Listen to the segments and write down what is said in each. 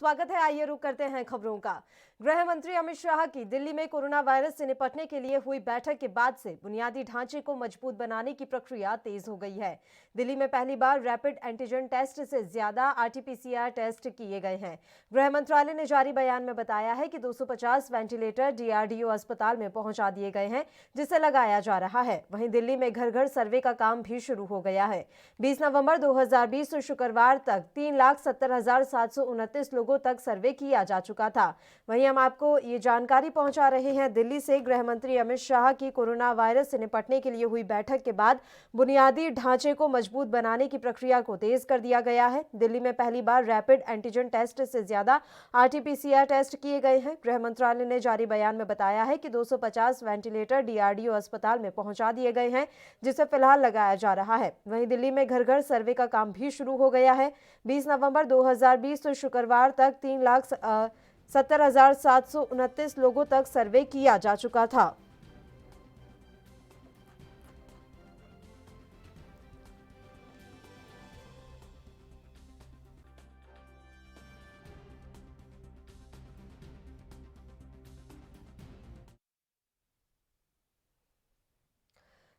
स्वागत है। आइए रुक करते हैं खबरों का। गृह मंत्री अमित शाह की दिल्ली में कोरोना वायरस से निपटने के लिए हुई बैठक के बाद से बुनियादी ढांचे को मजबूत बनाने की प्रक्रिया तेज हो गई है। दिल्ली में पहली बार रैपिड एंटीजन टेस्ट से ज्यादा आरटीपीसीआर टेस्ट किए गए हैं। गृह मंत्रालय ने जारी बयान में बताया है कि 250 वेंटिलेटर डीआरडीओ अस्पताल में पहुंचा दिए गए हैं, जिसे लगाया जा रहा है। वहीं दिल्ली में घर घर सर्वे का काम भी शुरू हो गया है। 20 नवंबर 2020 शुक्रवार तक 3,70,729 लोगों तक सर्वे किया जा चुका था। वहीं हम आपको ये जानकारी पहुंचा रहे हैं दिल्ली से। गृह मंत्री अमित शाह की कोरोना वायरस से निपटने के लिए हुई बैठक के बाद बुनियादी ढांचे को मजबूत बनाने की प्रक्रिया को तेज कर दिया गया है। दिल्ली में पहली बार रैपिड एंटीजन टेस्ट से ज्यादा आरटीपीसीआर टेस्ट किए गए हैं। गृह मंत्रालय ने जारी बयान में बताया है कि 250 वेंटिलेटर डीआरडीओ अस्पताल में पहुंचा दिए गए हैं, जिसे फिलहाल लगाया जा रहा है। वहीं दिल्ली में घर घर सर्वे का काम भी शुरू हो गया है। 20 नवंबर 2020 शुक्रवार तक 3,70,729 लोगों तक सर्वे किया जा चुका था।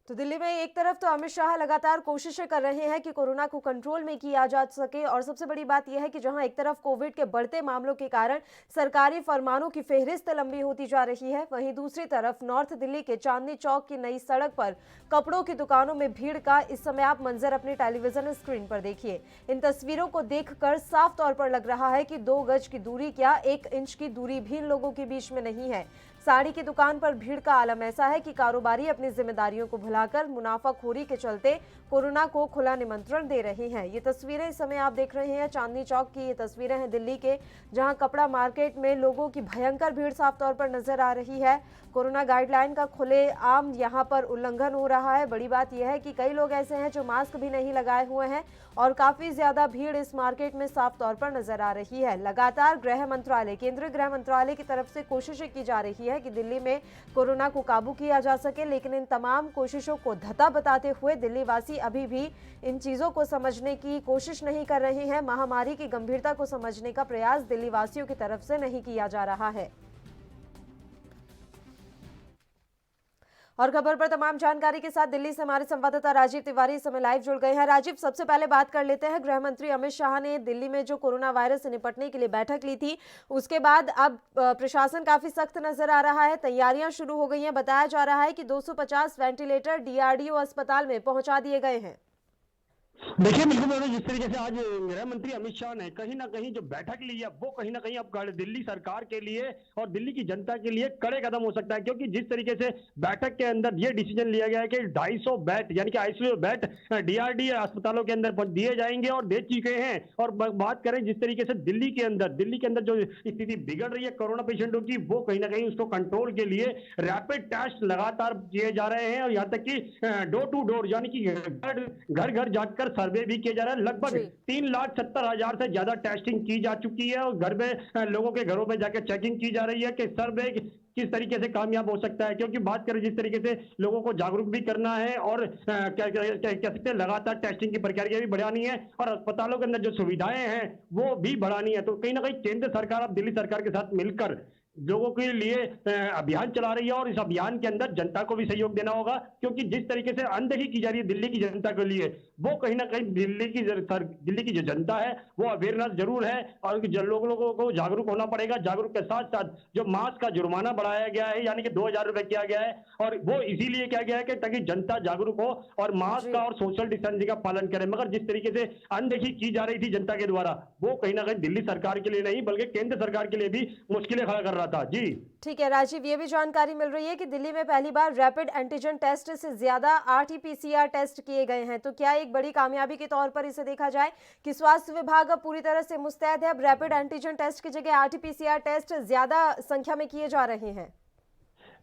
तो दिल्ली में एक तरफ तो अमित शाह लगातार कोशिशें कर रहे हैं कि कोरोना को कंट्रोल में किया जा सके, और सबसे बड़ी बात यह है कि जहां एक तरफ कोविड के बढ़ते मामलों के कारण सरकारी फरमानों की फेहरिस्त लंबी होती जा रही है, वहीं दूसरी तरफ नॉर्थ दिल्ली के चांदनी चौक की नई सड़क पर कपड़ों की दुकानों में भीड़ का इस समय आप मंजर अपनी टेलीविजन स्क्रीन पर देखिए। इन तस्वीरों को देखकर साफ तौर पर लग रहा है कि 2 गज की दूरी क्या 1 इंच की दूरी भी इन लोगों के बीच में नहीं है। साड़ी की दुकान पर भीड़ का आलम ऐसा है कि कारोबारी अपनी जिम्मेदारियों को भुलाकर मुनाफाखोरी के चलते कोरोना को खुला निमंत्रण दे रहे हैं। ये तस्वीरें इस समय आप देख रहे हैं चांदनी चौक की। ये तस्वीरें हैं दिल्ली के, जहां कपड़ा मार्केट में लोगों की भयंकर भीड़ साफ तौर पर नजर आ रही है। कोरोना गाइडलाइन का खुलेआम यहां पर उल्लंघन हो रहा है। बड़ी बात यह है कि कई लोग ऐसे हैं जो मास्क भी नहीं लगाए हुए हैं, और काफी ज्यादा भीड़ इस मार्केट में साफ तौर पर नजर आ रही है। लगातार केंद्रीय गृह मंत्रालय की तरफ से कोशिशें की जा रही है कि दिल्ली में कोरोना को काबू किया जा सके, लेकिन इन तमाम कोशिशों को धत्ता बताते हुए दिल्ली वासी अभी भी इन चीजों को समझने की कोशिश नहीं कर रहे हैं। महामारी की गंभीरता को समझने का प्रयास दिल्ली वासियों की तरफ से नहीं किया जा रहा है। और खबर पर तमाम जानकारी के साथ दिल्ली से हमारे संवाददाता राजीव तिवारी इस समय लाइव जुड़ गए हैं। राजीव, सबसे पहले बात कर लेते हैं, गृह मंत्री अमित शाह ने दिल्ली में जो कोरोना वायरस से निपटने के लिए बैठक ली थी, उसके बाद अब प्रशासन काफी सख्त नजर आ रहा है, तैयारियां शुरू हो गई हैं। बताया जा रहा है कि 250 वेंटिलेटर डीआरडीओ अस्पताल में पहुंचा दिए गए हैं। देखिए, बिल्कुल मैंने जिस तरीके से आज गृह मंत्री अमित शाह ने कहीं ना कहीं जो बैठक ली है, वो कहीं ना कहीं अब दिल्ली सरकार के लिए और दिल्ली की जनता के लिए कड़े कदम हो सकता है, क्योंकि जिस तरीके से बैठक के अंदर ये डिसीजन लिया गया है कि 250 बेड यानी कि आईसीयू बेड डीआरडी अस्पतालों के अंदर दिए जाएंगे और दे चुके हैं। और बात करें जिस तरीके से दिल्ली के अंदर जो स्थिति बिगड़ रही है कोरोना पेशेंटों की, वो कहीं ना कहीं उसको कंट्रोल के लिए रैपिड टेस्ट लगातार किए जा रहे हैं, और यहाँ तक कि डोर टू डोर यानी कि घर घर जाकर सर्वे भी किया जा रहा है। लगभग 3,70,000 से ज्यादा टेस्टिंग की जा चुकी है, और घर में लोगों के घरों में जाकर चेकिंग की जा रही है कि सर्वे किस तरीके से कामयाब हो सकता है। क्योंकि बात करें जिस तरीके से लोगों को जागरूक भी करना है, और क्या सकते हैं, लगातार टेस्टिंग की प्रक्रिया भी बढ़ानी है, और अस्पतालों के अंदर जो सुविधाएं हैं वो भी बढ़ानी है। तो कहीं ना कहीं केंद्र सरकार अब दिल्ली सरकार के साथ मिलकर लोगों के लिए अभियान चला रही है, और इस अभियान के अंदर जनता को भी सहयोग देना होगा, क्योंकि जिस तरीके से अनदेखी की जा रही है दिल्ली की जनता के लिए, वो कहीं ना कहीं दिल्ली की जो जनता है वो अवेयरनेस जरूर है, और लोगों को जागरूक होना पड़ेगा। जागरूक के साथ साथ जो मास्क का जुर्माना बढ़ाया गया है, यानी कि 2,000 रुपए किया गया है, और वो इसीलिए किया गया है कि ताकि जनता जागरूक हो और मास्क का और सोशल डिस्टेंसिंग का पालन करे। मगर जिस तरीके से अनदेखी की जा रही थी जनता के द्वारा, वो कहीं ना कहीं दिल्ली सरकार के लिए नहीं बल्कि केंद्र सरकार के लिए भी मुश्किलें खड़ा कर रहा था। जी ठीक है राजीव, ये भी जानकारी मिल रही है कि दिल्ली में पहली बार रैपिड एंटीजन टेस्ट से ज्यादा आरटीपीसीआर टेस्ट किए गए हैं। तो क्या एक बड़ी कामयाबी के तौर पर इसे देखा जाए कि स्वास्थ्य विभाग अब पूरी तरह से मुस्तैद है, अब रैपिड एंटीजन टेस्ट की जगह आरटीपीसीआर टेस्ट ज्यादा संख्या में किए जा रहे हैं?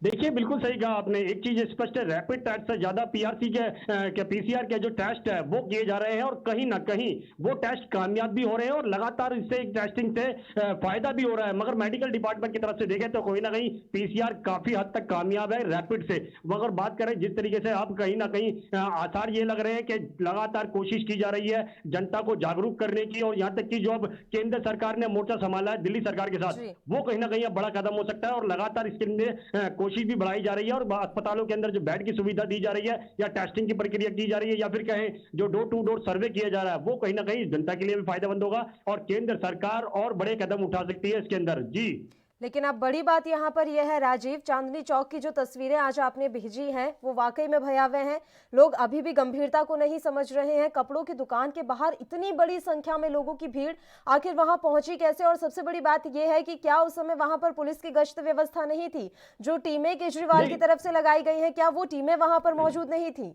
देखिए, बिल्कुल सही कहा आपने। एक चीज़ स्पष्ट है, रैपिड टेस्ट से ज़्यादा पीआरसी के पीसीआर के जो टेस्ट है, वो किए जा रहे हैं और कहीं न कहीं वो टेस्ट कामयाब भी हो रहे हैं और लगातार इससे टेस्टिंग से फ़ायदा भी हो रहा है। मगर मेडिकल डिपार्टमेंट की तरफ से देखें तो कहीं न कहीं पीसीआर काफ़ी हद तक कामयाब है रैपिड से। मगर बात करें जिस तरीके से अब कहीं न कहीं आसार ये लग रहे हैं कि लगातार कोशिश की जा रही है जनता को जागरूक करने की और यहाँ तक कि जो अब केंद्र सरकार ने मोर्चा संभाला है दिल्ली सरकार के साथ, जी। वो कहीं न कहीं अब बड़ा कदम हो सकता है और लगातार इसके लिए कोशिश भी बढ़ाई जा रही है और अस्पतालों के अंदर जो बेड की सुविधा दी जा रही है या टेस्टिंग की प्रक्रिया की जा रही है या फिर कहें जो डोर टू डोर सर्वे किया जा रहा है वो कहीं ना कहीं जनता के लिए भी फायदेमंद होगा और केंद्र सरकार और बड़े कदम उठा सकती है इसके अंदर। जी। लेकिन अब बड़ी बात यहाँ पर यह है राजीव, चांदनी चौक की जो तस्वीरें आज आपने भेजी हैं वो वाकई में भयावह हैं। लोग अभी भी गंभीरता को नहीं समझ रहे हैं। कपड़ों की दुकान के बाहर इतनी बड़ी संख्या में लोगों की भीड़ आखिर वहां पहुंची कैसे? और सबसे बड़ी बात यह है कि क्या उस समय वहां पर पुलिस की गश्त व्यवस्था नहीं थी? जो टीमें केजरीवाल की नहीं, तरफ से लगाई गई हैं, क्या वो टीमें वहां पर मौजूद नहीं थी?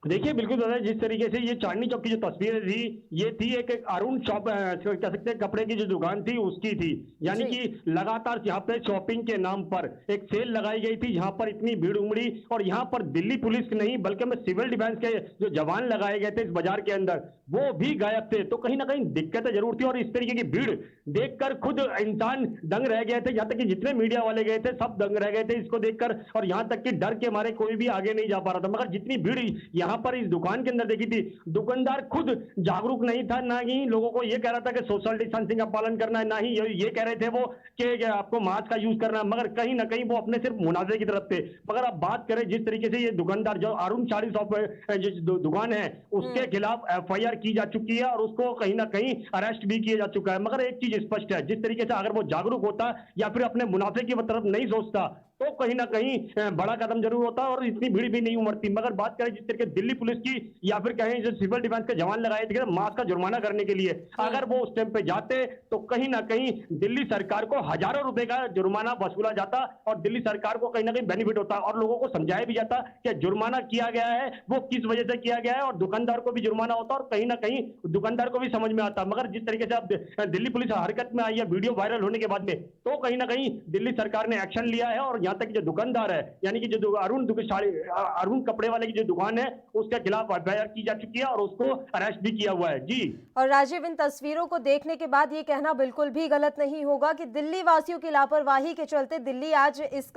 देखिए बिल्कुल दादा, जिस तरीके से ये चांदनी चौक की जो तस्वीरें थी ये थी एक अरुण शॉप कह सकते हैं कपड़े की जो दुकान थी उसकी थी। यानी जी। कि लगातार यहाँ पे शॉपिंग के नाम पर एक सेल लगाई गई थी जहां पर इतनी भीड़ उमड़ी और यहाँ पर दिल्ली पुलिस नहीं बल्कि में सिविल डिफेंस के जो जवान लगाए गए थे इस बाजार के अंदर वो भी गायब थे। तो कहीं ना कहीं दिक्कतें जरूर थी और इस तरीके की भीड़ देखकर खुद इंसान दंग रह गए थे। यहाँ तक कि जितने मीडिया वाले गए थे सब दंग रह गए थे इसको देखकर और यहाँ तक कि डर के मारे कोई भी आगे नहीं जा पा रहा था। मगर जितनी भीड़ यहाँ पर इस दुकान के अंदर देखी थी, दुकानदार खुद जागरूक नहीं था, ना ही लोगों को ये कह रहा था कि सोशल डिस्टेंसिंग का पालन करना है, ना ही ये कह रहे थे वो कि आपको मास्क का यूज करना है। मगर कहीं ना कहीं वो अपने सिर्फ मुनाफे की तरफ थे। मगर अब बात करें जिस तरीके से ये दुकानदार जो अरुण साड़ी शॉप जो दुकान है उसके खिलाफ एफआईआर की जा चुकी है और उसको कहीं ना कहीं अरेस्ट भी किया जा चुका है। मगर एक चीज स्पष्ट है, जिस तरीके से अगर वो जागरूक होता या फिर अपने मुनाफे की तरफ नहीं सोचता तो कहीं ना कहीं बड़ा कदम जरूर होता और इतनी भीड़ भी नहीं उमड़ती। मगर बात करें जिस तरीके दिल्ली पुलिस की या फिर कहें जो सिविल डिफेंस के जवान लगाए थे मास्क का जुर्माना करने के लिए, अगर वो उस टाइम पे जाते तो कहीं ना कहीं दिल्ली सरकार को हजारों रुपए का जुर्माना वसूला जाता और दिल्ली सरकार को कहीं ना कहीं बेनिफिट होता और लोगों को समझाया भी जाता कि जुर्माना किया गया है वो किस वजह से किया गया है और दुकानदार को भी जुर्माना होता और कहीं ना कहीं दुकानदार को भी समझ में आता। मगर जिस तरीके से अब दिल्ली पुलिस हरकत में आई है वीडियो वायरल होने के बाद में, तो कहीं ना कहीं दिल्ली सरकार ने एक्शन लिया है और यहाँ तक जो दुकानदार है यानी कि जो अरुण कपड़े वाले की जो दुकान है उसके खिलाफ एफआईआर की जा चुकी है और उसको अरेस्ट भी किया हुआ है। जी। और राजीव, इन तस्वीरों को देखने के बाद ये कहना बिल्कुल भी गलत नहीं होगा कि दिल्ली वासियों की लापरवाही के चलते दिल्ली आज इस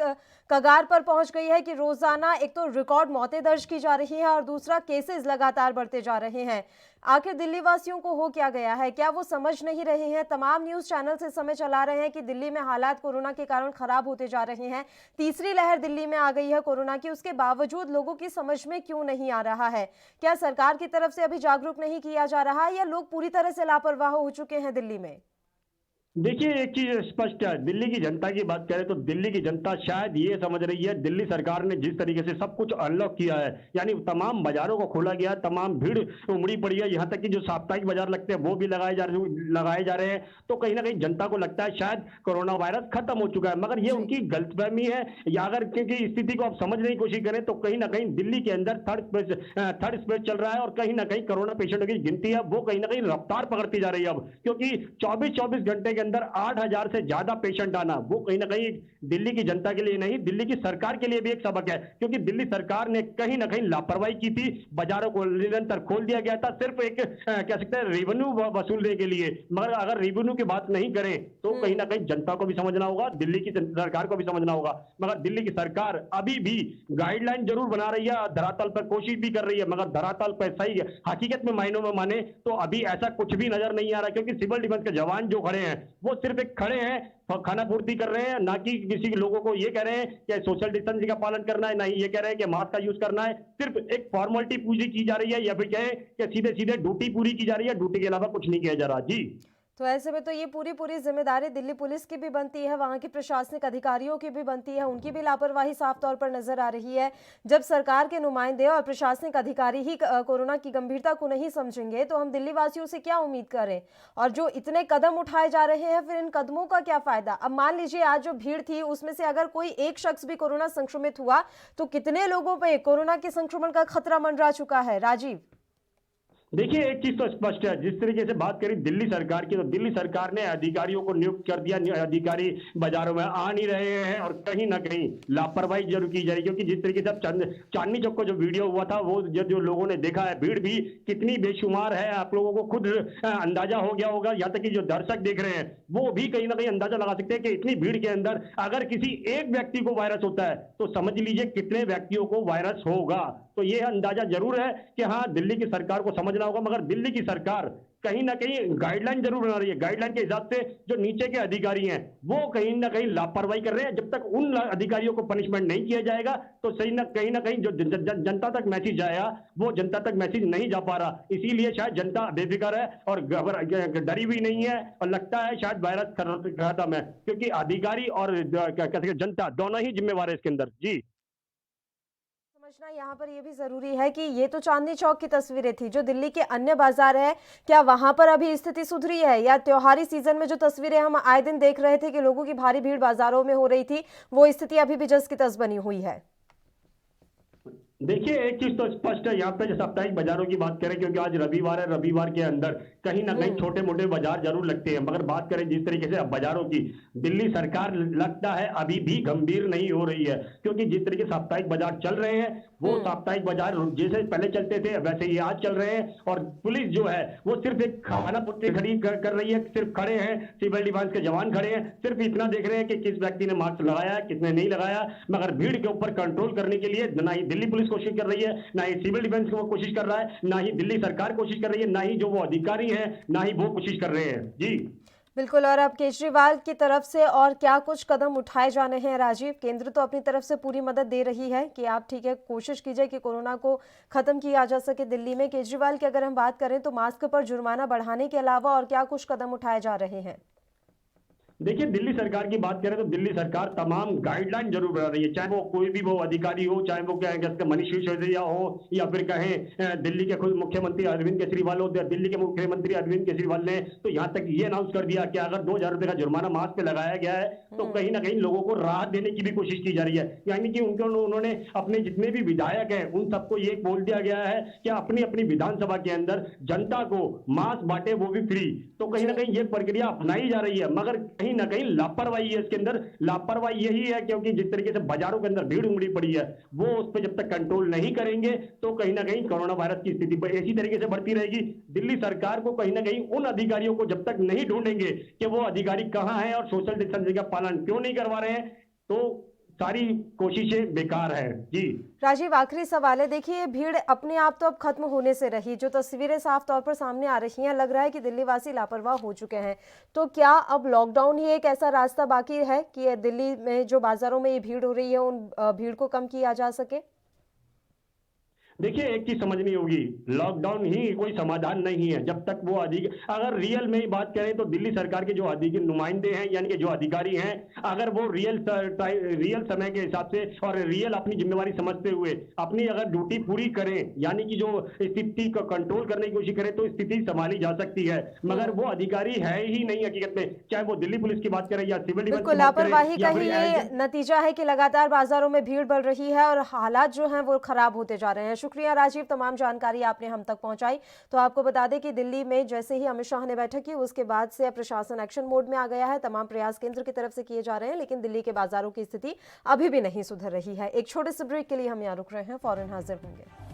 कगार पर पहुंच गई है कि रोजाना एक तो रिकॉर्ड मौतें दर्ज की जा रही हैं और दूसरा केसेस लगातार बढ़ते जा रहे हैं। आखिर दिल्ली वासियों को हो क्या गया है? क्या वो समझ नहीं रहे हैं? तमाम न्यूज चैनल इस समय चला रहे हैं कि दिल्ली में हालात कोरोना के कारण खराब होते जा रहे हैं। तीसरी लहर दिल्ली में आ गई है कोरोना की, उसके बावजूद लोगों की समझ में क्यों नहीं आ रहा है? क्या सरकार की तरफ से अभी जागरूक नहीं किया जा रहा है या लोग पूरी तरह से लापरवाह हो चुके हैं दिल्ली में? देखिए एक चीज स्पष्ट है, दिल्ली की जनता की बात करें तो दिल्ली की जनता शायद ये समझ रही है दिल्ली सरकार ने जिस तरीके से सब कुछ अनलॉक किया है यानी तमाम बाजारों को खोला गया, तमाम भीड़ उमड़ी पड़ी है, यहाँ तक कि जो साप्ताहिक बाजार लगते हैं वो भी लगाए जा रहे हैं। तो कहीं ना कहीं जनता को लगता है शायद कोरोना वायरस खत्म हो चुका है। मगर ये उनकी गलतफहमी है या अगर क्योंकि स्थिति को आप समझने की कोशिश करें तो कहीं ना कहीं दिल्ली के अंदर थर्ड स्पेस चल रहा है और कहीं ना कहीं कोरोना पेशेंटों की गिनती है वो कहीं ना कहीं रफ्तार पकड़ती जा रही है अब, क्योंकि 24 घंटे के अंदर 8,000 से ज्यादा पेशेंट आना वो कहीं ना कहीं दिल्ली की जनता के लिए नहीं दिल्ली की सरकार के लिए भी एक सबक है। क्योंकि दिल्ली सरकार ने कहीं ना कहीं लापरवाही की थी, बाजारों को निरंतर खोल दिया गया था सिर्फ एक कह सकते हैं रेवेन्यू वसूलने के लिए। मगर अगर रेवेन्यू की बात नहीं करें तो कहीं ना कहीं जनता को भी समझना होगा, दिल्ली की सरकार को भी समझना होगा। मगर दिल्ली की सरकार अभी भी गाइडलाइन जरूर बना रही है, धरातल पर कोशिश भी कर रही है, मगर धरातल पर सही हकीकत में मायनों में माने तो अभी ऐसा कुछ भी नजर नहीं आ रहा। क्योंकि सिविल डिफेंस के जवान जो खड़े हैं वो सिर्फ एक खड़े हैं, खाना पूर्ति कर रहे हैं, ना कि किसी लोगों को ये कह रहे हैं कि सोशल डिस्टेंसिंग का पालन करना है, ना ही ये कह रहे हैं कि मास्क का यूज करना है। सिर्फ एक फॉर्मेलिटी पूरी की जा रही है या फिर कहें कि सीधे सीधे ड्यूटी पूरी की जा रही है, ड्यूटी के अलावा कुछ नहीं किया जा रहा। जी। तो ऐसे में तो ये पूरी जिम्मेदारी दिल्ली पुलिस की भी बनती है, वहां के प्रशासनिक अधिकारियों की भी बनती है, उनकी भी लापरवाही साफ तौर पर नजर आ रही है। जब सरकार के नुमाइंदे और प्रशासनिक अधिकारी ही कोरोना की गंभीरता को नहीं समझेंगे तो हम दिल्ली वासियों से क्या उम्मीद करें? और जो इतने कदम उठाए जा रहे हैं फिर इन कदमों का क्या फायदा? अब मान लीजिए आज जो भीड़ थी उसमें से अगर कोई एक शख्स भी कोरोना संक्रमित हुआ तो कितने लोगों पर कोरोना के संक्रमण का खतरा मंडरा चुका है राजीव? देखिए एक चीज तो स्पष्ट है, जिस तरीके से बात करी दिल्ली सरकार की, तो दिल्ली सरकार ने अधिकारियों को नियुक्त कर दिया, अधिकारी बाजारों में आ नहीं रहे हैं और कहीं ना कहीं लापरवाही जरूर की जा रही है। क्योंकि जिस तरीके से अब चांदनी चौक का जो वीडियो हुआ था, वो जो लोगों ने देखा है, भीड़ भी कितनी बेशुमार है, आप लोगों को खुद अंदाजा हो गया होगा। यहाँ तक कि जो दर्शक देख रहे हैं वो भी कहीं ना कहीं अंदाजा लगा सकते हैं कि इतनी भीड़ के अंदर अगर किसी एक व्यक्ति को वायरस होता है तो समझ लीजिए कितने व्यक्तियों को वायरस होगा। तो ये अंदाजा जरूर है कि हाँ, दिल्ली की सरकार को समझना होगा, मगर दिल्ली की सरकार कहीं ना कहीं गाइडलाइन जरूर बना रही है। गाइडलाइन के हिसाब से जो नीचे के अधिकारी हैं वो कहीं ना कहीं लापरवाही कर रहे हैं। जब तक उन अधिकारियों को पनिशमेंट नहीं किया जाएगा तो सही ना कहीं जो जनता तक मैसेज आया वो जनता तक मैसेज नहीं जा पा रहा। इसीलिए शायद जनता बेफिक्र है और डरी भी नहीं है और लगता है शायद वायरस खत्म है, क्योंकि अधिकारी और जनता दोनों ही जिम्मेवार है इसके अंदर। जी, समझना यहाँ पर ये भी जरूरी है कि ये तो चांदनी चौक की तस्वीरें थी, जो दिल्ली के अन्य बाजार है, क्या वहां पर अभी स्थिति सुधरी है, या त्योहारी सीजन में जो तस्वीरें हम आए दिन देख रहे थे कि लोगों की भारी भीड़ बाजारों में हो रही थी, वो स्थिति अभी भी जस की तस बनी हुई है? देखिए एक चीज तो स्पष्ट है, यहाँ पे जो साप्ताहिक बाजारों की बात करें, क्योंकि आज रविवार है, रविवार के अंदर कहीं ना कहीं छोटे मोटे बाजार जरूर लगते हैं, मगर बात करें जिस तरीके से अब बाजारों की, दिल्ली सरकार लगता है अभी भी गंभीर नहीं हो रही है। क्योंकि जिस तरीके साप्ताहिक बाजार चल रहे हैं वो साप्ताहिक बाजार जैसे पहले चलते थे वैसे ही आज चल रहे हैं। और पुलिस जो है वो सिर्फ एक खाना पूर्ति खड़ी कर रही है, सिर्फ खड़े हैं, सिविल डिफेंस के जवान खड़े हैं, सिर्फ इतना देख रहे हैं कि किस व्यक्ति ने मास्क लगाया है, किसने नहीं लगाया। मगर भीड़ के ऊपर कंट्रोल करने के लिए ना ही दिल्ली पुलिस कोशिश कर रही है, ना ही सिविल डिफेंस को कोशिश कर रहा है, ना ही दिल्ली सरकार कोशिश कर रही है, ना ही जो वो अधिकारी हैं ना ही वो कोशिश कर रहे हैं। जी बिल्कुल। और अब केजरीवाल की तरफ से और क्या कुछ कदम उठाए जाने हैं राजीव? केंद्र तो अपनी तरफ से पूरी मदद दे रही है कि आप ठीक है कोशिश कीजिए कि कोरोना को खत्म किया जा सके दिल्ली में। केजरीवाल की अगर हम बात करें तो मास्क पर जुर्माना बढ़ाने के अलावा और क्या कुछ कदम उठाए जा रहे हैं? देखिए दिल्ली सरकार की बात करें तो दिल्ली सरकार तमाम गाइडलाइन जरूर बना रही है, चाहे वो कोई भी वो अधिकारी हो, चाहे वो क्या मनीष सिसोदिया हो, या फिर कहें दिल्ली के खुद मुख्यमंत्री अरविंद केजरीवाल हो। दिल्ली के मुख्यमंत्री अरविंद केजरीवाल ने तो यहाँ तक ये अनाउंस कर दिया कि अगर 2000 रुपए का जुर्माना मास्क पे लगाया गया है तो कहीं ना कहीं लोगों को राहत देने की भी कोशिश की जा रही है। यानी कि उन्होंने अपने जितने भी विधायक हैं उन सबको ये बोल दिया गया है कि अपनी अपनी विधानसभा के अंदर जनता को मास्क बांटे, वो भी फ्री। तो कहीं ना कहीं ये प्रक्रिया अपनाई जा रही है, मगर कहीं ना कहीं लापरवाही है इसके अंदर। लापरवाही यही है क्योंकि जिस तरीके से बाजारों के अंदर भीड़ उमड़ी पड़ी है वो उस पर जब तक कंट्रोल नहीं करेंगे तो कहीं ना कहीं कोरोना वायरस की स्थिति इसी तरीके से बढ़ती रहेगी। दिल्ली सरकार को कहीं ना कहीं उन अधिकारियों को जब तक नहीं ढूंढेंगे कि वो अधिकारी कहां हैं और सोशल डिस्टेंसिंग का पालन क्यों नहीं करवा रहे हैं, तो सारी कोशिशें बेकार है। जी राजीव, आखिरी सवाल है, देखिए भीड़ अपने आप तो अब खत्म होने से रही, जो तस्वीरें साफ तौर पर सामने आ रही हैं, लग रहा है कि दिल्ली वासी लापरवाह हो चुके हैं। तो क्या अब लॉकडाउन ही एक ऐसा रास्ता बाकी है कि दिल्ली में जो बाजारों में ये भीड़ हो रही है उन भीड़ को कम किया जा सके? देखिए एक चीज समझनी होगी, लॉकडाउन ही कोई समाधान नहीं है। जब तक वो अगर रियल में ही बात करें तो दिल्ली सरकार के जो नुमाइंदे हैं यानी कि जो अधिकारी हैं, अगर वो रियल समय के हिसाब से और रियल अपनी जिम्मेवारी समझते हुए अपनी अगर ड्यूटी पूरी करें, यानी कि जो स्थिति को कंट्रोल करने की कोशिश करें, तो स्थिति संभाली जा सकती है। मगर वो अधिकारी है ही नहीं हकीकत में, चाहे वो दिल्ली पुलिस की बात करें या सिविल डिफेंस बिल्कुल, लापरवाही का ही ये नतीजा है कि लगातार बाजारों में भीड़ बढ़ रही है और हालात जो हैं वो खराब होते जा रहे हैं। शुक्रिया राजीव, तमाम जानकारी आपने हम तक पहुंचाई। तो आपको बता दें कि दिल्ली में जैसे ही अमित शाह ने बैठक की उसके बाद से प्रशासन एक्शन मोड में आ गया है। तमाम प्रयास केंद्र की तरफ से किए जा रहे हैं, लेकिन दिल्ली के बाजारों की स्थिति अभी भी नहीं सुधर रही है। एक छोटे से ब्रेक के लिए हम यहाँ रुक रहे हैं, फौरन हाजिर होंगे।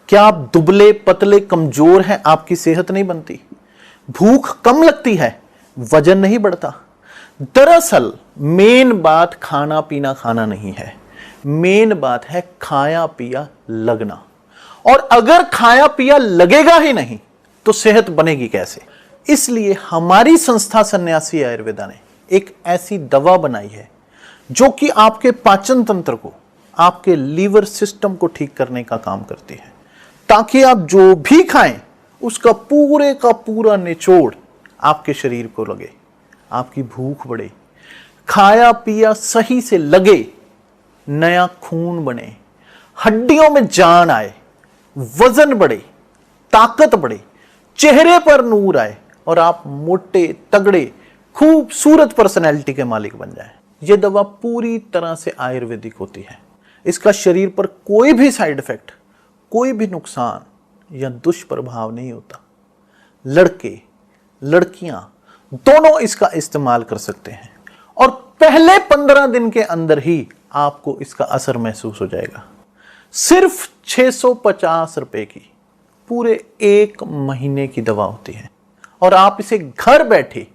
क्या आप दुबले पतले कमजोर हैं? आपकी सेहत नहीं बनती, भूख कम लगती है, वजन नहीं बढ़ता? दरअसल मेन बात खाना पीना खाना नहीं है, मेन बात है खाया पिया लगना। और अगर खाया पिया लगेगा ही नहीं तो सेहत बनेगी कैसे? इसलिए हमारी संस्था सन्यासी आयुर्वेदा ने एक ऐसी दवा बनाई है जो कि आपके पाचन तंत्र को, आपके लीवर सिस्टम को ठीक करने का काम करती है, ताकि आप जो भी खाएं उसका पूरे का पूरा निचोड़ आपके शरीर को लगे, आपकी भूख बढ़े, खाया पिया सही से लगे, नया खून बने, हड्डियों में जान आए, वजन बढ़े, ताकत बढ़े, चेहरे पर नूर आए और आप मोटे तगड़े खूबसूरत पर्सनैलिटी के मालिक बन जाएं। यह दवा पूरी तरह से आयुर्वेदिक होती है। इसका शरीर पर कोई भी साइड इफेक्ट, कोई भी नुकसान या दुष्प्रभाव नहीं होता। लड़के लड़कियां दोनों इसका इस्तेमाल कर सकते हैं और पहले 15 दिन के अंदर ही आपको इसका असर महसूस हो जाएगा। सिर्फ 650 रुपए की पूरे 1 महीने की दवा होती है और आप इसे घर बैठे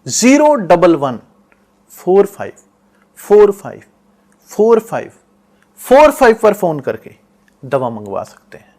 01145454545 पर फोन करके दवा मंगवा सकते हैं।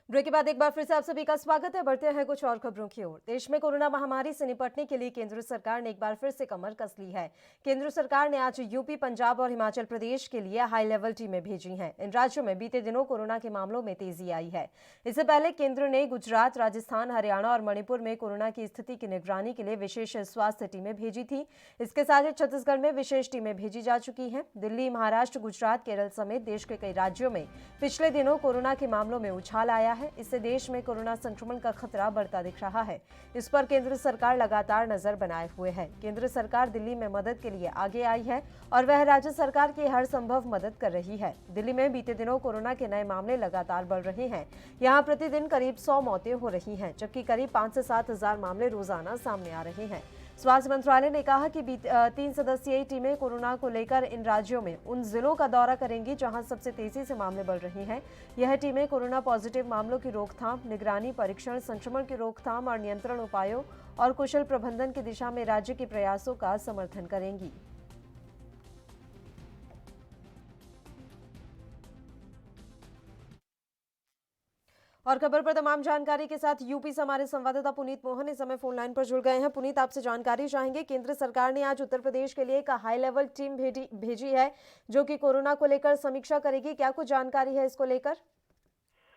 ब्रेक के बाद एक बार फिर से आप सभी का स्वागत है। बढ़ते हैं कुछ और खबरों की ओर। देश में कोरोना महामारी से निपटने के लिए केंद्र सरकार ने एक बार फिर से कमर कस ली है। केंद्र सरकार ने आज यूपी, पंजाब और हिमाचल प्रदेश के लिए हाई लेवल टीमें भेजी हैं। इन राज्यों में बीते दिनों कोरोना के मामलों में तेजी आई है। इससे पहले केंद्र ने गुजरात, राजस्थान, हरियाणा और मणिपुर में कोरोना की स्थिति की निगरानी के लिए विशेष स्वास्थ्य टीमें भेजी थी। इसके साथ ही छत्तीसगढ़ में विशेष टीमें भेजी जा चुकी हैं। दिल्ली, महाराष्ट्र, गुजरात, केरल समेत देश के कई राज्यों में पिछले दिनों कोरोना के मामलों में उछाल आया है। इससे देश में कोरोना संक्रमण का खतरा बढ़ता दिख रहा है। इस पर केंद्र सरकार लगातार नजर बनाए हुए है। केंद्र सरकार दिल्ली में मदद के लिए आगे आई है और वह राज्य सरकार की हर संभव मदद कर रही है। दिल्ली में बीते दिनों कोरोना के नए मामले लगातार बढ़ रहे हैं। यहां प्रतिदिन करीब 100 मौतें हो रही हैं, जबकि करीब 5 से 7 हजार मामले रोजाना सामने आ रहे हैं। स्वास्थ्य मंत्रालय ने कहा कि 3 सदस्यीय टीमें कोरोना को लेकर इन राज्यों में उन जिलों का दौरा करेंगी जहां सबसे तेजी से मामले बढ़ रहे हैं। यह टीमें कोरोना पॉजिटिव मामलों की रोकथाम, निगरानी, परीक्षण, संक्रमण की रोकथाम और नियंत्रण उपायों और कुशल प्रबंधन की दिशा में राज्य के प्रयासों का समर्थन करेंगी। और खबर पर तमाम जानकारी के साथ यूपी से हमारे संवाददाता पुनीत मोहन इस समय फोन लाइन पर जुड़ गए हैं। पुनीत, आपसे जानकारी चाहेंगे। केंद्र सरकार ने आज उत्तर प्रदेश के लिए एक हाई लेवल टीम भेजी है जो कि कोरोना को लेकर समीक्षा करेगी। क्या कुछ जानकारी है इसको लेकर?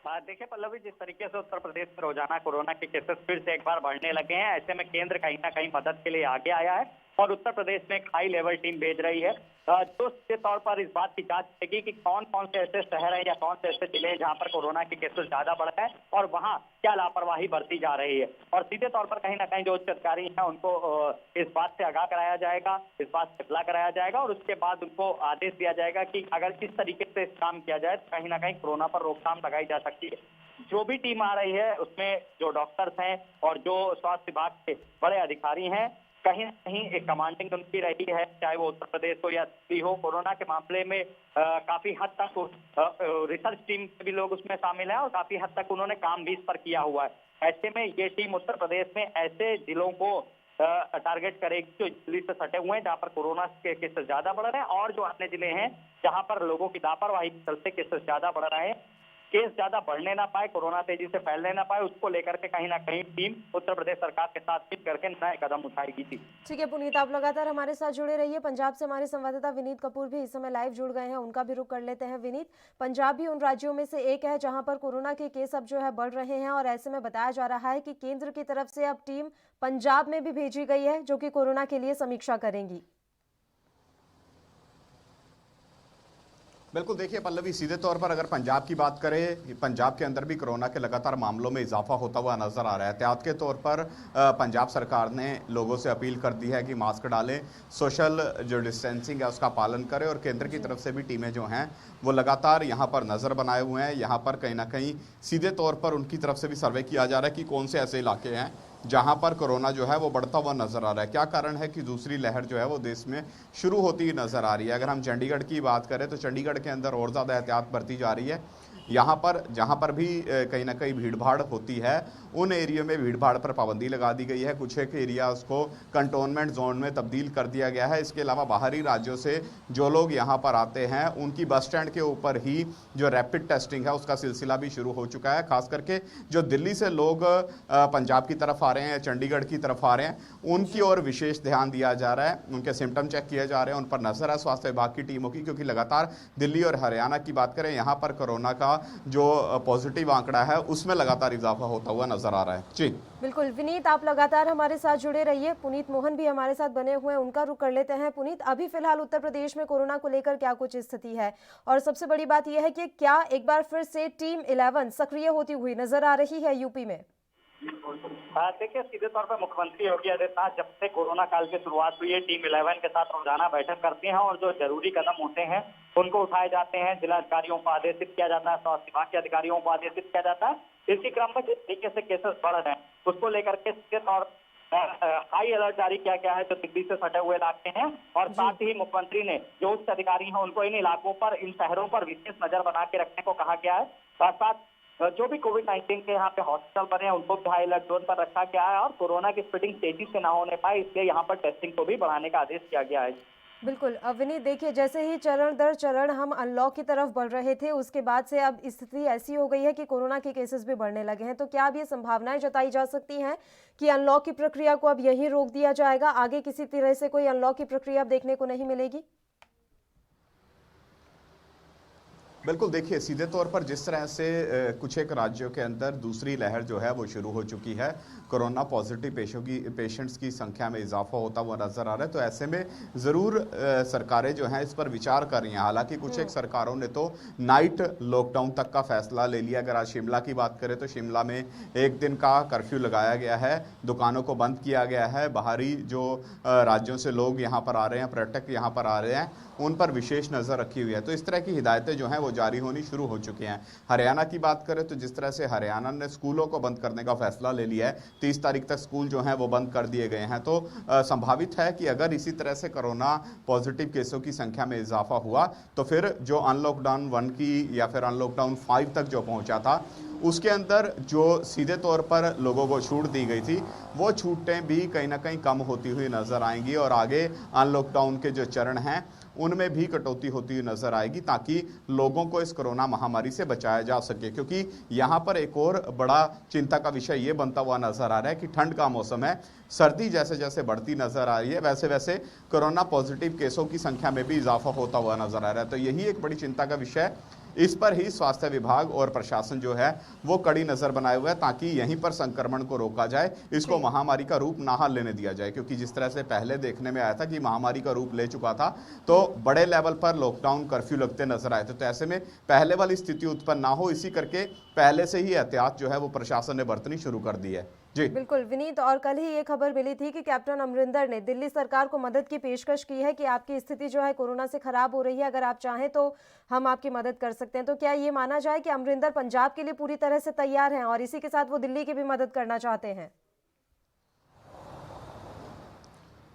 देखिए पल्लवी, जिस तरीके से उत्तर प्रदेश में रोजाना कोरोना के केसेस फिर से एक बार बढ़ने लगे हैं, ऐसे में केंद्र कहीं ना कहीं मदद के लिए आगे आया है और उत्तर प्रदेश में एक हाई लेवल टीम भेज रही है जो सीधे तौर पर इस बात की जांच करेगी कि कौन कौन से ऐसे शहर हैं या कौन से ऐसे जिले हैं जहां पर कोरोना के केसेस ज्यादा बढ़ रहे हैं और वहां क्या लापरवाही बरती जा रही है। और सीधे तौर पर कहीं ना कहीं जो उच्च अधिकारी हैं उनको इस बात से आगाह कराया जाएगा, इस बात से इत्तला कराया जाएगा और उसके बाद उनको आदेश दिया जाएगा कि अगर किस तरीके से काम किया जाए तो कहीं ना कहीं कोरोना पर रोकथाम लगाई जा सकती है। जो भी टीम आ रही है उसमें जो डॉक्टर्स हैं और जो स्वास्थ्य विभाग के बड़े अधिकारी हैं, कहीं ना कहीं एक कमांडिंग उनकी रही है, चाहे वो उत्तर प्रदेश हो या दिल्ली हो। कोरोना के मामले में काफी हद तक रिसर्च टीम के भी लोग उसमें शामिल हैं और काफी हद तक उन्होंने काम भी इस पर किया हुआ है। ऐसे में ये टीम उत्तर प्रदेश में ऐसे जिलों को टारगेट करेगी जो दिल्ली से सटे हुए हैं, जहां पर कोरोना के केसेस ज्यादा बढ़ रहे हैं और जो अन्य जिले हैं जहां पर लोगों की लापरवाही के चलते केसेस ज्यादा बढ़ रहे हैं, केस ज्यादा बढ़ने ना पाए, कोरोना तेजी से फैलने ना पाए, उसको लेकर के कहीं ना कहीं टीम उत्तर प्रदेश सरकार के साथ मिल करके नए कदम उठाएगी थी। ठीक है पुनीत, आप लगातार हमारे साथ जुड़े रहिए। पंजाब से हमारे संवाददाता विनीत कपूर भी इस समय लाइव जुड़ गए हैं, उनका भी रुख कर लेते हैं। विनीत, पंजाब भी उन राज्यों में से एक है जहां पर कोरोना के केस अब जो है बढ़ रहे हैं और ऐसे में बताया जा रहा है कि केंद्र की तरफ से अब टीम पंजाब में भी भेजी गई है जो कि कोरोना के लिए समीक्षा करेंगी। बिल्कुल, देखिए पल्लवी, सीधे तौर पर अगर पंजाब की बात करें, पंजाब के अंदर भी कोरोना के लगातार मामलों में इजाफा होता हुआ नजर आ रहा है। एहतियात के तौर पर पंजाब सरकार ने लोगों से अपील कर दी है कि मास्क डालें, सोशल जो डिस्टेंसिंग है उसका पालन करें और केंद्र की तरफ से भी टीमें जो हैं वो लगातार यहाँ पर नज़र बनाए हुए हैं। यहाँ पर कहीं ना कहीं सीधे तौर पर उनकी तरफ से भी सर्वे किया जा रहा है कि कौन से ऐसे इलाके हैं जहां पर कोरोना जो है वो बढ़ता हुआ नजर आ रहा है। क्या कारण है कि दूसरी लहर जो है वो देश में शुरू होती नजर आ रही है। अगर हम चंडीगढ़ की बात करें तो चंडीगढ़ के अंदर और ज़्यादा एहतियात बरती जा रही है। यहाँ पर जहाँ पर भी कहीं ना कहीं भीड़ भाड़ होती है उन एरिया में भीड़ भाड़ पर पाबंदी लगा दी गई है। कुछ एक एरियाज को कंटोनमेंट जोन में तब्दील कर दिया गया है। इसके अलावा बाहरी राज्यों से जो लोग यहाँ पर आते हैं उनकी बस स्टैंड के ऊपर ही जो रैपिड टेस्टिंग है उसका सिलसिला भी शुरू हो चुका है। खास करके जो दिल्ली से लोग पंजाब की तरफ आ रहे हैं, चंडीगढ़ की तरफ आ रहे हैं, उनकी ओर विशेष ध्यान दिया जा रहा है। उनके सिम्टम चेक किए जा रहे हैं, उन पर नजर है स्वास्थ्य विभाग की टीमों की, क्योंकि लगातार दिल्ली और हरियाणा की बात करें यहाँ पर कोरोना का जो पॉजिटिव आंकड़ा है उसमें लगातार इजाफा होता हुआ नजर आ रहा है। जी बिल्कुल विनीत, आप लगातार हमारे साथ जुड़े रहिए। पुनीत मोहन भी हमारे साथ बने हुए हैं, उनका रुख कर लेते हैं। पुनीत, अभी फिलहाल उत्तर प्रदेश में कोरोना को लेकर क्या कुछ स्थिति है, और सबसे बड़ी बात यह है कि क्या एक बार फिर से टीम 11 सक्रिय होती हुई नजर आ रही है यूपी में? देखिए, सीधे तौर पर मुख्यमंत्री योगी आदित्यनाथ जब से कोरोना काल की शुरुआत हुई है, टीम 11 के साथ रोजाना बैठक करते हैं और जो जरूरी कदम होते हैं उनको उठाए जाते हैं। जिलाधिकारियों को आदेशित किया जाता है, स्वास्थ्य विभाग के अधिकारियों को आदेशित किया जाता है। इसी क्रम में जिस तरीके से केसेस बढ़ रहे हैं उसको लेकर के सीधे तौर हाई अलर्ट जारी किया गया है जो दिल्ली से सटे हुए इलाके हैं, और साथ ही मुख्यमंत्री ने जो उच्च अधिकारी हैं उनको इन इलाकों पर, इन शहरों पर विशेष नजर बना के रखने को कहा गया है। साथ साथ जो भी कोविड-19 के यहाँ पे हॉस्पिटल बने हैं उनको भी हाई अलर्ट जोन पर रखा गया है, और कोरोना की स्प्रेडिंग तेजी से ना होने पाए इसलिए यहाँ पर टेस्टिंग को भी बढ़ाने का आदेश किया गया है। बिल्कुल विनीत, देखिए जैसे ही चरण दर चरण हम अनलॉक की तरफ बढ़ रहे थे उसके बाद से अब स्थिति ऐसी हो गई है कि कोरोना के केसेस भी बढ़ने लगे हैं। तो क्या अब ये संभावनाएं जताई जा सकती हैं कि अनलॉक की प्रक्रिया को अब यहीं रोक दिया जाएगा, आगे किसी तरह से कोई अनलॉक की प्रक्रिया अब देखने को नहीं मिलेगी? बिल्कुल, देखिए सीधे तौर पर जिस तरह से कुछ एक राज्यों के अंदर दूसरी लहर जो है वो शुरू हो चुकी है, कोरोना पॉजिटिव पेशेंट्स की संख्या में इजाफा होता हुआ नजर आ रहा है, तो ऐसे में ज़रूर सरकारें जो हैं इस पर विचार कर रही हैं। हालांकि कुछ एक सरकारों ने तो नाइट लॉकडाउन तक का फैसला ले लिया। अगर आज शिमला की बात करें तो शिमला में 1 दिन का कर्फ्यू लगाया गया है, दुकानों को बंद किया गया है। बाहरी जो राज्यों से लोग यहाँ पर आ रहे हैं, पर्यटक यहाँ पर आ रहे हैं, उन पर विशेष नज़र रखी हुई है। तो इस तरह की हिदायतें जो हैं वो जारी होनी शुरू हो चुकी हैं। हरियाणा की बात करें तो जिस तरह से हरियाणा ने स्कूलों को बंद करने का फैसला ले लिया है, 30 तारीख तक स्कूल जो हैं वो बंद कर दिए गए हैं। तो संभावित है कि अगर इसी तरह से कोरोना पॉजिटिव केसों की संख्या में इजाफा हुआ तो फिर जो अनलॉकडाउन 1 की या फिर अनलॉकडाउन 5 तक जो पहुंचा था उसके अंदर जो सीधे तौर पर लोगों को छूट दी गई थी वो छूटें भी कहीं ना कहीं कम होती हुई नजर आएंगी, और आगे अनलॉकडाउन के जो चरण हैं उनमें भी कटौती होती हुई नजर आएगी, ताकि लोगों को इस कोरोना महामारी से बचाया जा सके। क्योंकि यहाँ पर एक और बड़ा चिंता का विषय ये बनता हुआ नजर आ रहा है कि ठंड का मौसम है, सर्दी जैसे जैसे बढ़ती नजर आ रही है वैसे वैसे कोरोना पॉजिटिव केसों की संख्या में भी इजाफा होता हुआ नजर आ रहा है। तो यही एक बड़ी चिंता का विषय है। इस पर ही स्वास्थ्य विभाग और प्रशासन जो है वो कड़ी नजर बनाए हुए है, ताकि यहीं पर संक्रमण को रोका जाए, इसको महामारी का रूप ना लेने दिया जाए। क्योंकि जिस तरह से पहले देखने में आया था कि महामारी का रूप ले चुका था तो बड़े लेवल पर लॉकडाउन कर्फ्यू लगते नजर आए थे। तो ऐसे में पहले वाली स्थिति उत्पन्न ना हो, इसी करके पहले से ही एहतियात जो है वो प्रशासन ने बरतनी शुरू कर दी है। जी बिल्कुल विनीत, और कल ही ये खबर मिली थी कि कैप्टन अमरिंदर ने दिल्ली सरकार को मदद की पेशकश की है कि आपकी स्थिति जो है कोरोना से खराब हो रही है, अगर आप चाहें तो हम आपकी मदद कर सकते हैं। तो क्या ये माना जाए कि अमरिंदर पंजाब के लिए पूरी तरह से तैयार हैं और इसी के साथ वो दिल्ली की भी मदद करना चाहते हैं?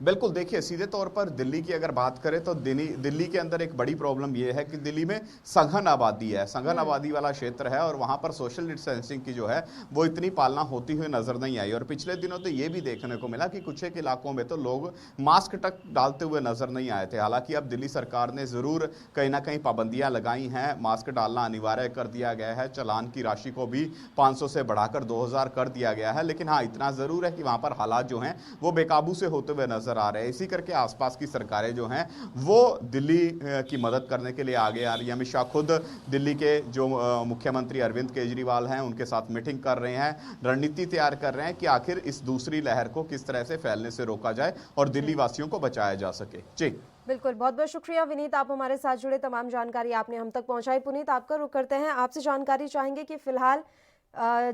बिल्कुल, देखिए सीधे तौर पर दिल्ली की अगर बात करें तो दिल्ली के अंदर एक बड़ी प्रॉब्लम यह है कि दिल्ली में सघन आबादी है, सघन आबादी वाला क्षेत्र है, और वहां पर सोशल डिस्टेंसिंग की जो है वो इतनी पालना होती हुई नजर नहीं आई। और पिछले दिनों तो ये भी देखने को मिला कि कुछ एक इलाकों में तो लोग मास्क तक डालते हुए नजर नहीं आए थे। हालांकि अब दिल्ली सरकार ने जरूर कहीं ना कहीं पाबंदियां लगाई हैं, मास्क डालना अनिवार्य कर दिया गया है, चालान की राशि को भी 500 से बढ़ाकर 2000 कर दिया गया है। लेकिन हाँ, इतना जरूर है कि वहां पर हालात जो हैं वो बेकाबू से होते हुए नजर आ रहे हैं। इसी करके आसपास की सरकारें जो हैं वो दिल्ली की मदद करने के लिए आगे आ रही है। अमित शाह खुद दिल्ली के जो मुख्यमंत्री अरविंद केजरीवाल हैं उनके साथ मीटिंग कर रहे हैं, रणनीति तैयार कर रहे हैं कि आखिर इस दूसरी लहर को किस तरह से फैलने से रोका जाए और दिल्ली वासियों को बचाया जा सके। जी बिल्कुल, बहुत बहुत शुक्रिया विनीत, आप हमारे साथ जुड़े, तमाम जानकारी आपने हम तक पहुंचाई। पुनीत, आपका रुख करते हैं, आपसे जानकारी चाहेंगे कि फिलहाल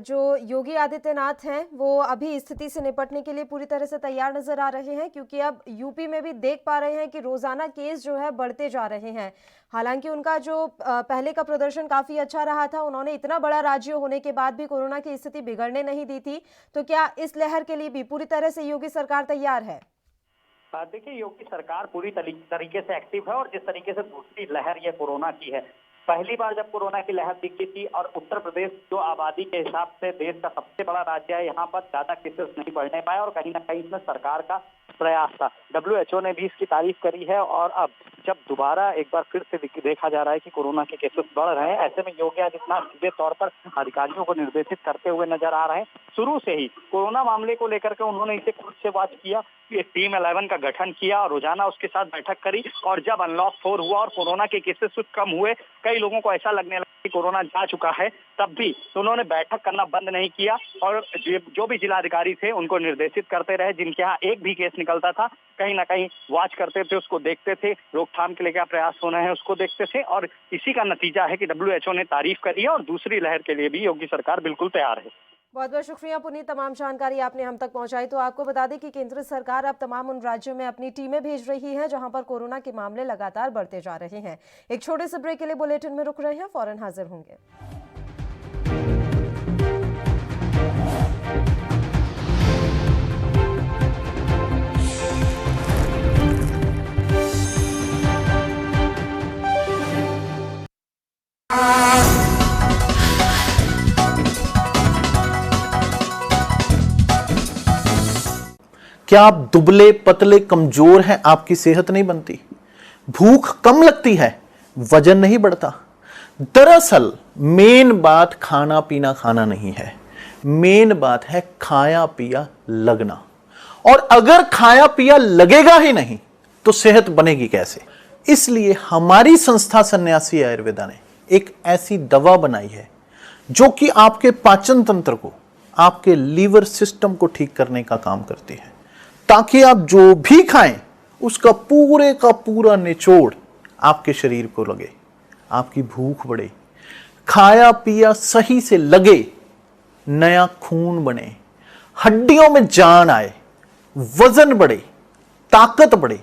जो योगी आदित्यनाथ हैं वो अभी स्थिति से निपटने के लिए पूरी तरह से तैयार नजर आ रहे हैं, क्योंकि अब यूपी में भी देख पा रहे हैं कि रोजाना केस जो है बढ़ते जा रहे हैं। हालांकि उनका जो पहले का प्रदर्शन काफी अच्छा रहा था, उन्होंने इतना बड़ा राज्य होने के बाद भी कोरोना की स्थिति बिगड़ने नहीं दी थी। तो क्या इस लहर के लिए भी पूरी तरह से योगी सरकार तैयार है? देखिए, योगी सरकार पूरी तरीके से एक्टिव है, और जिस तरीके से दूसरी लहर ये कोरोना की है पहली बार जब कोरोना की लहर दिखी थी और उत्तर प्रदेश जो आबादी के हिसाब से देश का सबसे बड़ा राज्य है, यहाँ पर ज्यादा केसेस नहीं बढ़ने पाए और कहीं ना कहीं इसमें सरकार का प्रयास था। WHO ने भी इसकी तारीफ करी है और अब जब दोबारा एक बार फिर से देखा जा रहा है कि कोरोना के केसेस बढ़ रहे हैं, ऐसे में योगी आदित्यनाथ सीधे तौर पर अधिकारियों को निर्देशित करते हुए नजर आ रहे हैं। शुरू से ही कोरोना मामले को लेकर के उन्होंने इसे खुद से बात किया, टीम 11 का गठन किया और रोजाना उसके साथ बैठक करी। और जब अनलॉक 4 हुआ और कोरोना के केसेस कुछ कम हुए, कई लोगों को ऐसा लगने लगा कि कोरोना जा चुका है, तब भी तो उन्होंने बैठक करना बंद नहीं किया और जो भी जिलाधिकारी थे उनको निर्देशित करते रहे। जिनके यहाँ एक भी केस निकलता था, कहीं ना कहीं वॉच करते थे, उसको देखते थे, रोकथाम के लिए क्या प्रयास होना है उसको देखते थे। और इसी का नतीजा है कि WHO ने तारीफ करी है और दूसरी लहर के लिए भी योगी सरकार बिल्कुल तैयार है। बहुत बहुत शुक्रिया पुनीत, तमाम जानकारी आपने हम तक पहुंचाई। तो आपको बता दें कि केंद्र सरकार अब तमाम उन राज्यों में अपनी टीमें भेज रही है जहां पर कोरोना के मामले लगातार बढ़ते जा रहे हैं। एक छोटे से ब्रेक के लिए बुलेटिन में रुक रहे हैं, फौरन हाजिर होंगे। क्या आप दुबले पतले कमजोर हैं, आपकी सेहत नहीं बनती, भूख कम लगती है, वजन नहीं बढ़ता? दरअसल मेन बात खाना पीना खाना नहीं है, मेन बात है खाया पिया लगना। और अगर खाया पिया लगेगा ही नहीं तो सेहत बनेगी कैसे? इसलिए हमारी संस्था सन्यासी आयुर्वेदा ने एक ऐसी दवा बनाई है जो कि आपके पाचन तंत्र को, आपके लीवर सिस्टम को ठीक करने का काम करती है, ताकि आप जो भी खाएं उसका पूरे का पूरा निचोड़ आपके शरीर को लगे, आपकी भूख बढ़े, खाया पिया सही से लगे, नया खून बने, हड्डियों में जान आए, वजन बढ़े, ताकत बढ़े,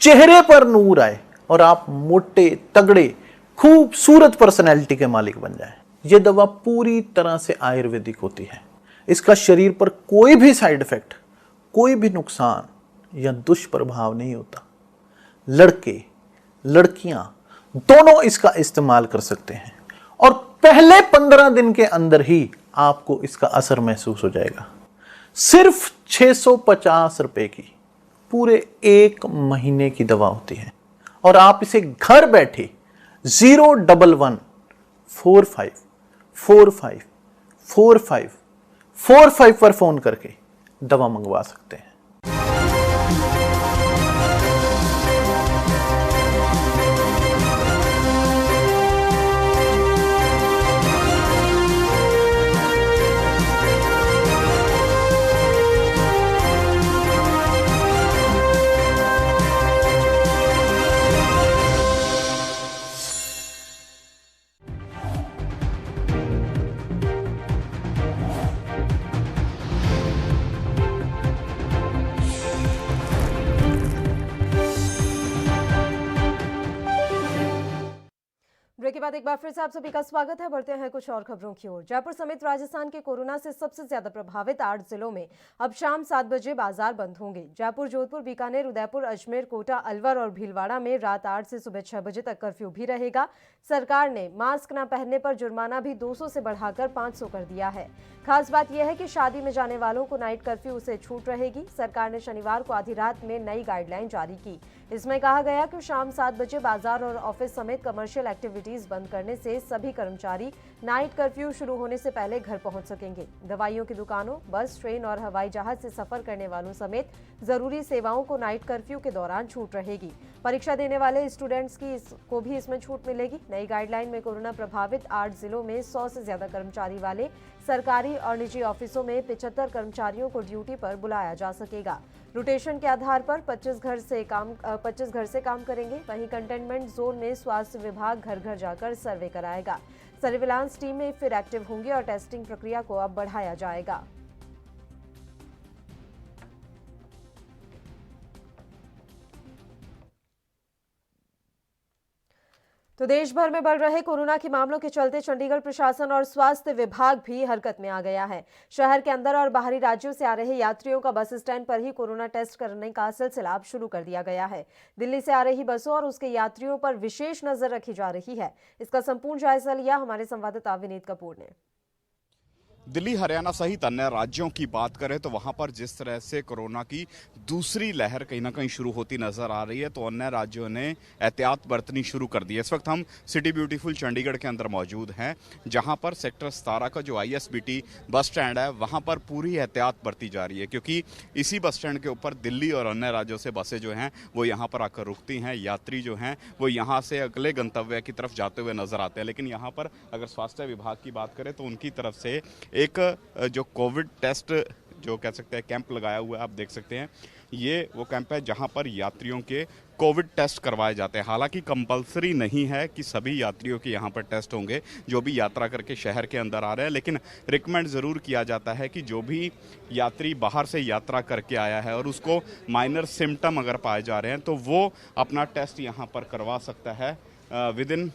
चेहरे पर नूर आए और आप मोटे तगड़े खूबसूरत पर्सनैलिटी के मालिक बन जाएं। यह दवा पूरी तरह से आयुर्वेदिक होती है। इसका शरीर पर कोई भी साइड इफेक्ट, कोई भी नुकसान या दुष्प्रभाव नहीं होता। लड़के लड़कियां दोनों इसका इस्तेमाल कर सकते हैं और पहले 15 दिन के अंदर ही आपको इसका असर महसूस हो जाएगा। सिर्फ 650 रुपए की पूरे 1 महीने की दवा होती है और आप इसे घर बैठे 01145454545 पर फोन करके दवा मंगवा सकते हैं। ब्रेक के बाद एक बार फिर से आप सभी का स्वागत है। बढ़ते हैं कुछ और खबरों की ओर। जयपुर समेत राजस्थान के कोरोना से सबसे ज्यादा प्रभावित 8 जिलों में अब शाम 7 बजे बाजार बंद होंगे। जयपुर, जोधपुर, बीकानेर, उदयपुर, अजमेर, कोटा, अलवर और भीलवाड़ा में रात 8 से सुबह 6 बजे तक कर्फ्यू भी रहेगा। सरकार ने मास्क न पहनने पर जुर्माना भी 200 से बढ़ाकर 500 कर दिया है। खास बात यह है कि शादी में जाने वालों को नाइट कर्फ्यू से छूट रहेगी। सरकार ने शनिवार को आधी रात में नई गाइडलाइन जारी की। इसमें कहा गया कि शाम 7 बजे बाजार और ऑफिस समेत कमर्शियल एक्टिविटीज बंद करने से सभी कर्मचारी नाइट कर्फ्यू शुरू होने से पहले घर पहुंच सकेंगे। दवाइयों की दुकानों, बस, ट्रेन और हवाई जहाज से सफर करने वालों समेत जरूरी सेवाओं को नाइट कर्फ्यू के दौरान छूट रहेगी। परीक्षा देने वाले स्टूडेंट्स को भी इसमें छूट मिलेगी। नई गाइडलाइन में कोरोना प्रभावित 8 जिलों में 100 से ज्यादा कर्मचारी वाले सरकारी और निजी ऑफिसों में 75 कर्मचारियों को ड्यूटी पर बुलाया जा सकेगा। रोटेशन के आधार पर 25 घर से काम करेंगे। वहीं कंटेनमेंट जोन में स्वास्थ्य विभाग घर घर जाकर सर्वे कराएगा। सर्विलांस टीमें फिर एक्टिव होंगी और टेस्टिंग प्रक्रिया को अब बढ़ाया जाएगा। तो देश भर में बढ़ रहे कोरोना के मामलों के चलते चंडीगढ़ प्रशासन और स्वास्थ्य विभाग भी हरकत में आ गया है। शहर के अंदर और बाहरी राज्यों से आ रहे यात्रियों का बस स्टैंड पर ही कोरोना टेस्ट करने का सिलसिला अब शुरू कर दिया गया है। दिल्ली से आ रही बसों और उसके यात्रियों पर विशेष नजर रखी जा रही है। इसका संपूर्ण जायजा लिया हमारे संवाददाता विनीत कपूर ने। दिल्ली, हरियाणा सहित अन्य राज्यों की बात करें तो वहां पर जिस तरह से कोरोना की दूसरी लहर कहीं ना कहीं शुरू होती नजर आ रही है, तो अन्य राज्यों ने एहतियात बरतनी शुरू कर दी है। इस वक्त हम सिटी ब्यूटीफुल चंडीगढ़ के अंदर मौजूद हैं, जहां पर सेक्टर 17 का जो ISBT बस स्टैंड है वहां पर पूरी एहतियात बरती जा रही है, क्योंकि इसी बस स्टैंड के ऊपर दिल्ली और अन्य राज्यों से बसें जो हैं वो यहाँ पर आकर रुकती हैं। यात्री जो हैं वो यहाँ से अगले गंतव्य की तरफ जाते हुए नजर आते हैं। लेकिन यहाँ पर अगर स्वास्थ्य विभाग की बात करें तो उनकी तरफ से एक जो कोविड टेस्ट जो कह सकते हैं कैंप लगाया हुआ है, आप देख सकते हैं ये वो कैंप है जहां पर यात्रियों के कोविड टेस्ट करवाए जाते हैं। हालांकि कंपलसरी नहीं है कि सभी यात्रियों के यहाँ पर टेस्ट होंगे जो भी यात्रा करके शहर के अंदर आ रहे हैं, लेकिन रिकमेंड ज़रूर किया जाता है कि जो भी यात्री बाहर से यात्रा करके आया है और उसको माइनर सिम्टम अगर पाए जा रहे हैं तो वो अपना टेस्ट यहाँ पर करवा सकता है। विदिन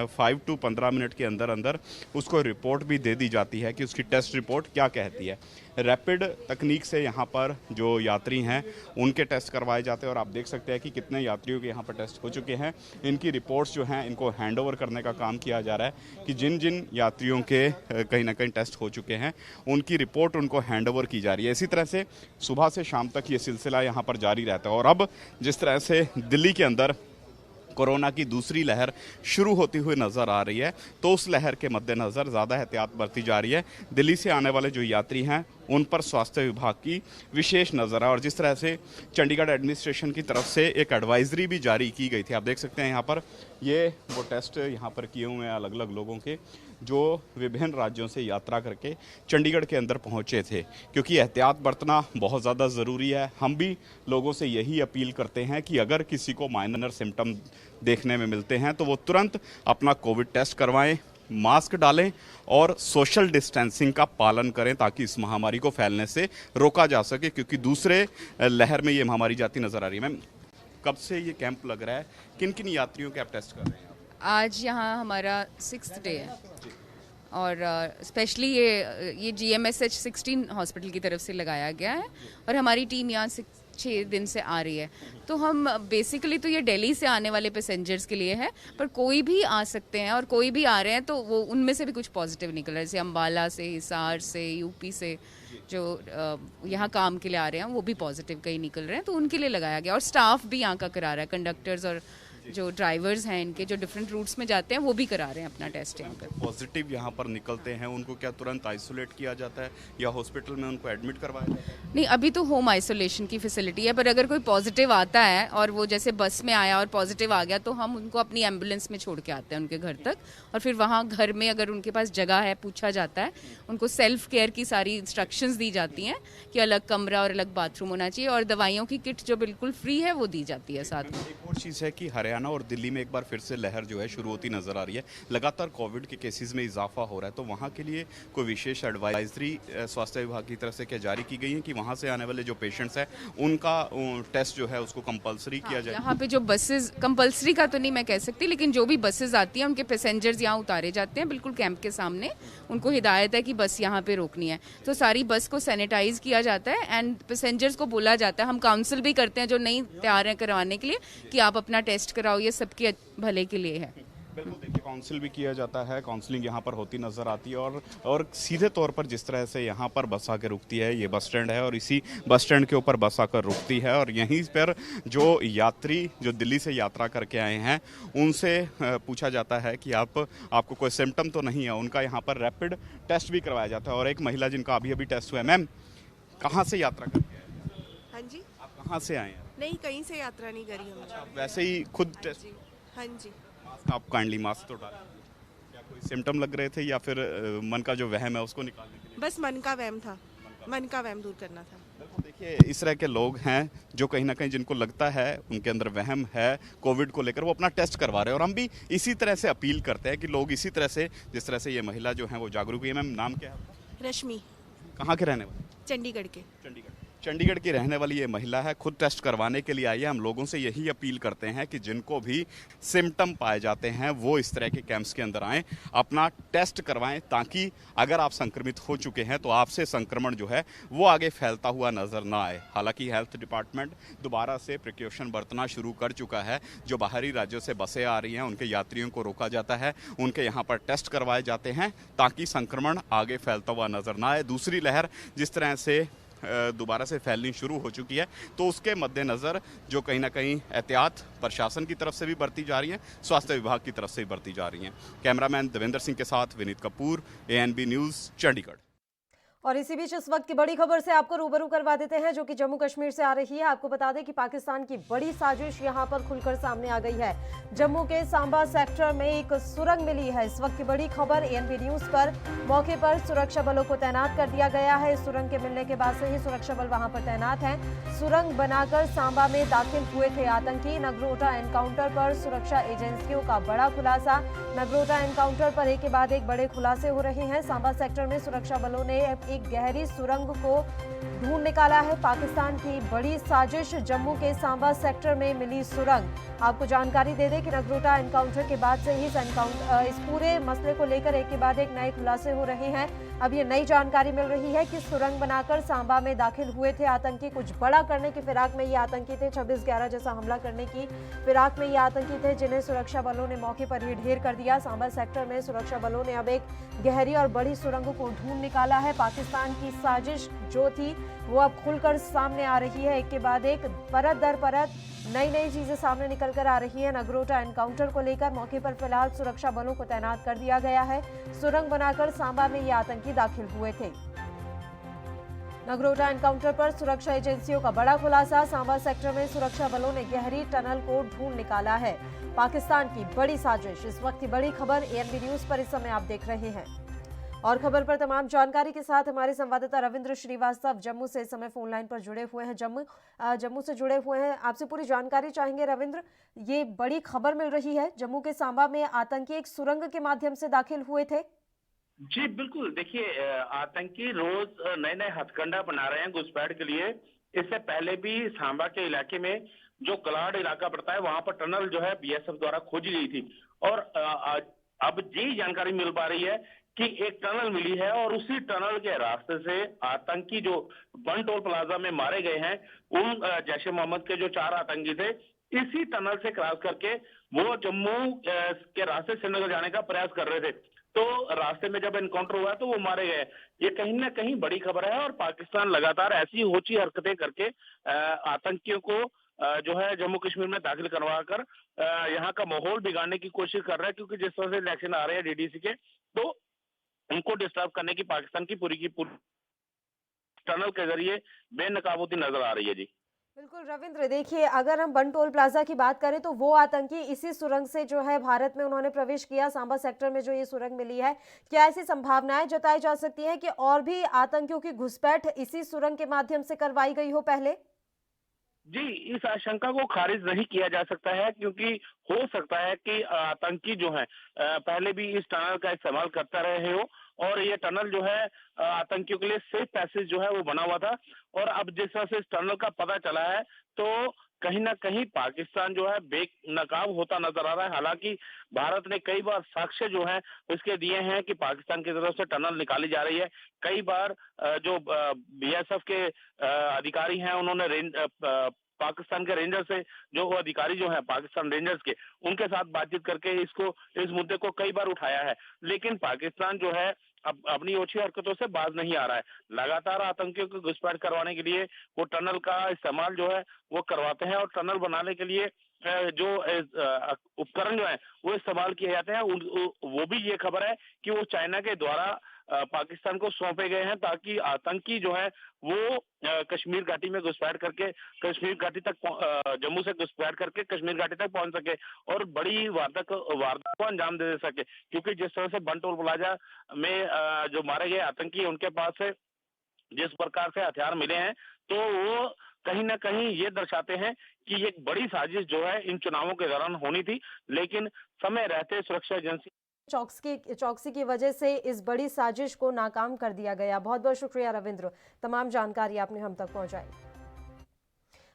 5 to 15 मिनट के अंदर अंदर उसको रिपोर्ट भी दे दी जाती है कि उसकी टेस्ट रिपोर्ट क्या कहती है। रैपिड तकनीक से यहाँ पर जो यात्री हैं उनके टेस्ट करवाए जाते हैं और आप देख सकते हैं कि कितने यात्रियों के यहाँ पर टेस्ट हो चुके हैं। इनकी रिपोर्ट्स जो हैं इनको हैंडओवर करने का काम किया जा रहा है कि जिन जिन यात्रियों के कहीं ना कहीं टेस्ट हो चुके हैं उनकी रिपोर्ट उनको हैंडओवर की जा रही है। इसी तरह से सुबह से शाम तक ये सिलसिला यहाँ पर जारी रहता है। और अब जिस तरह से दिल्ली के अंदर कोरोना की दूसरी लहर शुरू होती हुई नज़र आ रही है, तो उस लहर के मद्देनज़र ज़्यादा एहतियात बरती जा रही है। दिल्ली से आने वाले जो यात्री हैं उन पर स्वास्थ्य विभाग की विशेष नज़र है। और जिस तरह से चंडीगढ़ एडमिनिस्ट्रेशन की तरफ से एक एडवाइजरी भी जारी की गई थी, आप देख सकते हैं यहाँ पर ये वो टेस्ट यहाँ पर किए हुए हैं अलग अलग लोगों के जो विभिन्न राज्यों से यात्रा करके चंडीगढ़ के अंदर पहुँचे थे, क्योंकि एहतियात बरतना बहुत ज़्यादा ज़रूरी है। हम भी लोगों से यही अपील करते हैं कि अगर किसी को माइनर सिम्टम देखने में मिलते हैं तो वो तुरंत अपना कोविड टेस्ट करवाएं, मास्क डालें और सोशल डिस्टेंसिंग का पालन करें ताकि इस महामारी को फैलने से रोका जा सके, क्योंकि दूसरे लहर में ये महामारी जाती नज़र आ रही है। मैम, कब से ये कैंप लग रहा है, किन किन यात्रियों के आप टेस्ट कर रहे हैं? आज यहाँ हमारा 6th डे है और स्पेशली ये GMSH 16 हॉस्पिटल की तरफ से लगाया गया है और हमारी टीम यहाँ 6 दिन से आ रही है। तो हम बेसिकली तो ये दिल्ली से आने वाले पैसेंजर्स के लिए है, पर कोई भी आ सकते हैं और कोई भी आ रहे हैं तो वो उनमें से भी कुछ पॉजिटिव निकल रहा है, जैसे अम्बाला से, हिसार से, यूपी से जो यहाँ काम के लिए आ रहे हैं वो भी पॉजिटिव कहीं निकल रहे हैं, तो उनके लिए लगाया गया। और स्टाफ भी यहाँ का करा रहा है, कंडक्टर्स और जो ड्राइवर्स हैं इनके जो डिफरेंट रूट्स में जाते हैं वो भी करा रहे हैं अपना टेस्ट यहाँ पर। पॉजिटिव यहाँ पर निकलते हैं उनको क्या तुरंत आइसोलेट किया जाता है या हॉस्पिटल में उनको एडमिट करवाया जाता है? नहीं, अभी तो होम आइसोलेशन की फैसिलिटी है, पर अगर कोई पॉजिटिव आता है और वो जैसे बस में आया और पॉजिटिव आ गया तो हम उनको अपनी एम्बुलेंस में छोड़ के आते हैं उनके घर तक, और फिर वहाँ घर में अगर उनके पास जगह है पूछा जाता है, उनको सेल्फ केयर की सारी इंस्ट्रक्शंस दी जाती हैं कि अलग कमरा और अलग बाथरूम होना चाहिए, और दवाइयों की किट जो बिल्कुल फ्री है वो दी जाती है साथ में। एक और चीज़ है कि हरियाणा और दिल्ली में एक बार फिर से लहर जो है शुरू होती नजर आ रही है, लगातार कोविड के केसेस में इजाफा हो रहा है, तो वहाँ के लिए कोई विशेष एडवाइजरी स्वास्थ्य विभाग की तरफ से क्या जारी की गई है कि वहाँ से आने वाले जो पेशेंट्स हैं उनका टेस्ट जो है उसको कंपलसरी किया जाए? यहाँ पे जो बसेस, कंपलसरी का तो नहीं मैं कह सकती, लेकिन जो भी बसेस आती हैं उनके पैसेंजर्स यहाँ उतारे जाते हैं बिल्कुल कैंप के सामने, उनको हिदायत है कि बस यहाँ पे रोकनी है, तो सारी बस को सैनिटाइज किया जाता है एंड पैसेंजर्स को बोला जाता है, हम काउंसिल भी करते हैं जो नहीं तैयार हैं करवाने के लिए कि आप अपना टेस्ट कराओ, ये सबके भले के लिए है। बिल्कुल, देखिए काउंसिल भी किया जाता है, काउंसलिंग यहाँ पर होती नज़र आती है और सीधे तौर पर जिस तरह से यहाँ पर बस आकर रुकती है, ये बस स्टैंड है और इसी बस स्टैंड के ऊपर बस आकर रुकती है, और यहीं पर जो यात्री जो दिल्ली से यात्रा करके आए हैं उनसे पूछा जाता है कि आपको कोई सिम्टम तो नहीं है, उनका यहाँ पर रैपिड टेस्ट भी करवाया जाता है। और एक महिला जिनका अभी टेस्ट हुआ है, मैम कहाँ से यात्रा करके आए? हाँ जी, आप कहाँ से आए हैं? नहीं कहीं से यात्रा नहीं करी हमने। वैसे ही खुद टेस्ट? हाँ जी। आप काइंडली मास्क तो डालें। क्या कोई सिम्टम लग रहे थे या फिर मन का जो वहम है उसको निकालने के लिए? बस मन का वहम था, मन का वहम दूर करना था। बिल्कुल, देखिए इस तरह के लोग हैं जो कहीं ना कहीं जिनको लगता है उनके अंदर वहम है कोविड को लेकर, वो अपना टेस्ट करवा रहे हैं, और हम भी इसी तरह से अपील करते हैं कि लोग इसी तरह से, जिस तरह से ये महिला जो है वो जागरूक हुई है। मैम नाम क्या है? रश्मि। कहाँ के रहने वाले? चंडीगढ़ के। चंडीगढ़। चंडीगढ़ की रहने वाली ये महिला है, खुद टेस्ट करवाने के लिए आई है। हम लोगों से यही अपील करते हैं कि जिनको भी सिम्टम पाए जाते हैं वो इस तरह के कैंप्स के अंदर आएं, अपना टेस्ट करवाएं, ताकि अगर आप संक्रमित हो चुके हैं तो आपसे संक्रमण जो है वो आगे फैलता हुआ नजर ना आए। हालांकि हेल्थ डिपार्टमेंट दोबारा से प्रिकॉशन बरतना शुरू कर चुका है। जो बाहरी राज्यों से बसें आ रही हैं उनके यात्रियों को रोका जाता है, उनके यहाँ पर टेस्ट करवाए जाते हैं ताकि संक्रमण आगे फैलता हुआ नजर ना आए। दूसरी लहर जिस तरह से दोबारा से फैलनी शुरू हो चुकी है, तो उसके मद्देनज़र जो कहीं ना कहीं एहतियात प्रशासन की तरफ से भी बरती जा रही है, स्वास्थ्य विभाग की तरफ से भी बरती जा रही हैं। कैमरामैन देवेंद्र सिंह के साथ विनीत कपूर, ANB न्यूज़, चंडीगढ़। और इसी बीच इस वक्त की बड़ी खबर से आपको रूबरू करवा देते हैं, जो कि जम्मू कश्मीर से आ रही है। आपको बता दें कि पाकिस्तान की बड़ी साजिश यहां पर खुलकर सामने आ गई है। जम्मू के सांबा सेक्टर में एक सुरंग मिली है। इस वक्त की बड़ी खबर ANB न्यूज पर। मौके पर सुरक्षा बलों को तैनात कर दिया गया है। सुरंग के मिलने के बाद से ही सुरक्षा बल वहां पर तैनात हैं। सुरंग बनाकर सांबा में दाखिल हुए थे आतंकी। नगरोटा एनकाउंटर पर सुरक्षा एजेंसियों का बड़ा खुलासा। नगरोटा एनकाउंटर पर एक के बाद एक बड़े खुलासे हो रहे हैं। सांबा सेक्टर में सुरक्षा बलों ने एक गहरी सुरंग को ढूंढ निकाला है। पाकिस्तान की बड़ी साजिश, जम्मू के सांबा सेक्टर में मिली सुरंग। आपको जानकारी दे दें कि नगरोटा एनकाउंटर के बाद से ही इस पूरे मसले को लेकर एक के बाद एक नए खुलासे हो रहे हैं। अब ये नई जानकारी मिल रही है कि सुरंग बनाकर सांबा में दाखिल हुए थे आतंकी। कुछ बड़ा करने की फिराक में ये आतंकी थे। 26/11 जैसा हमला करने की फिराक में ये आतंकी थे, जिन्हें सुरक्षा बलों ने मौके पर ही ढेर कर दिया। सांबा सेक्टर में सुरक्षा बलों ने अब एक गहरी और बड़ी सुरंग को ढूंढ निकाला है। पाकिस्तान की साजिश जो थी वो अब खुलकर सामने आ रही है। एक के बाद एक, परत दर परत नई चीजें सामने निकल कर आ रही है। नगरोटा एनकाउंटर को लेकर मौके पर फिलहाल सुरक्षा बलों को तैनात कर दिया गया है। सुरंग बनाकर सांबा में ये आतंकी दाखिल हुए थे। नगरोटा एनकाउंटर पर सुरक्षा एजेंसियों का बड़ा खुलासा। सांबा सेक्टर में सुरक्षा बलों ने गहरी टनल को ढूंढ निकाला है। पाकिस्तान की बड़ी साजिश, इस वक्त की बड़ी खबर ANB न्यूज पर इस समय आप देख रहे हैं। और खबर पर तमाम जानकारी के साथ हमारे संवाददाता रविंद्र श्रीवास्तव जम्मू से इस समय फोन लाइन पर जुड़े हुए हैं। जम्मू से जुड़े हुए हैं, आपसे पूरी जानकारी चाहेंगे रविंद्र। ये बड़ी खबर मिल रही है, जम्मू के सांबा में आतंकी एक सुरंग के माध्यम से दाखिल हुए थे। जी बिल्कुल, देखिए आतंकी रोज नए नए हथकंडा बना रहे हैं घुसपैठ के लिए। इससे पहले भी सांबा के इलाके में जो कलाड़ इलाका पड़ता है वहां पर टनल जो है BSF द्वारा खोजी गई थी। और अब यही जानकारी मिल पा रही है कि एक टनल मिली है और उसी टनल के रास्ते से आतंकी जो बन टोल प्लाजा में मारे गए हैं, उन जैश ए मोहम्मद के जो 4 आतंकी थे, इसी टनल से क्रॉस करके वो जम्मू के रास्ते श्रीनगर जाने का प्रयास कर रहे थे। तो रास्ते में जब एनकाउंटर हुआ तो वो मारे गए। ये कहीं ना कहीं बड़ी खबर है और पाकिस्तान लगातार ऐसी होची हरकतें करके आतंकियों को जो है जम्मू कश्मीर में दाखिल करवा कर यहाँ का माहौल बिगाड़ने की कोशिश कर रहा है। क्योंकि जिस तरह से इलेक्शन आ रहे हैं DDC के, तो उनको डिस्टर्ब करने की पाकिस्तान की पूरी टनल के जरिए बेनकाबूती नजर आ रही है। जी बिल्कुल रविंद्र, देखिए अगर हम बन टोल प्लाजा की बात करें तो वो आतंकी इसी सुरंग से जो है भारत में उन्होंने प्रवेश किया। सांबा सेक्टर में जो ये सुरंग मिली है, क्या ऐसी संभावनाएं जताई जा सकती है कि और भी आतंकियों की घुसपैठ इसी सुरंग के माध्यम से करवाई गई हो पहले? जी, इस आशंका को खारिज नहीं किया जा सकता है, क्योंकि हो सकता है कि आतंकी जो है पहले भी इस टनल का इस्तेमाल करता रहे हो और ये टनल जो है आतंकियों के लिए सेफ पैसेज जो है वो बना हुआ था। और अब जिस तरह से इस टनल का पता चला है तो कहीं ना कहीं पाकिस्तान जो है बेनकाब होता नजर आ रहा है। हालांकि भारत ने कई बार साक्ष्य जो है उसके दिए हैं कि पाकिस्तान की तरफ से टनल निकाली जा रही है। कई बार जो BSF के अधिकारी हैं उन्होंने पाकिस्तान के रेंजर से जो अधिकारी जो है पाकिस्तान रेंजर्स के, उनके साथ बातचीत करके इस मुद्दे को कई बार उठाया है। लेकिन पाकिस्तान जो है अब अपनी ओछी हरकतों से बाज नहीं आ रहा है। लगातार आतंकियों को घुसपैठ करवाने के लिए वो टनल का इस्तेमाल जो है वो करवाते हैं और टनल बनाने के लिए जो उपकरण जो है वो इस्तेमाल किए जाते हैं। वो भी ये खबर है कि वो चाइना के द्वारा पाकिस्तान को सौंपे गए हैं, ताकि आतंकी जो है वो कश्मीर घाटी में घुसपैठ करके कश्मीर घाटी तक जम्मू से घुसपैठ करके कश्मीर घाटी तक पहुंच सके और बड़ी वारदात को अंजाम दे सके। क्योंकि जिस तरह से बन टोल प्लाजा में जो मारे गए आतंकी, उनके पास से जिस प्रकार से हथियार मिले हैं, तो वो कहीं ना कहीं ये दर्शाते हैं कि एक बड़ी साजिश जो है इन चुनावों के दौरान होनी थी, लेकिन समय रहते सुरक्षा एजेंसी चौकसी की वजह से इस बड़ी साजिश को नाकाम कर दिया गया। बहुत बहुत शुक्रिया रविंद्र, तमाम जानकारी आपने हम तक पहुंचाई।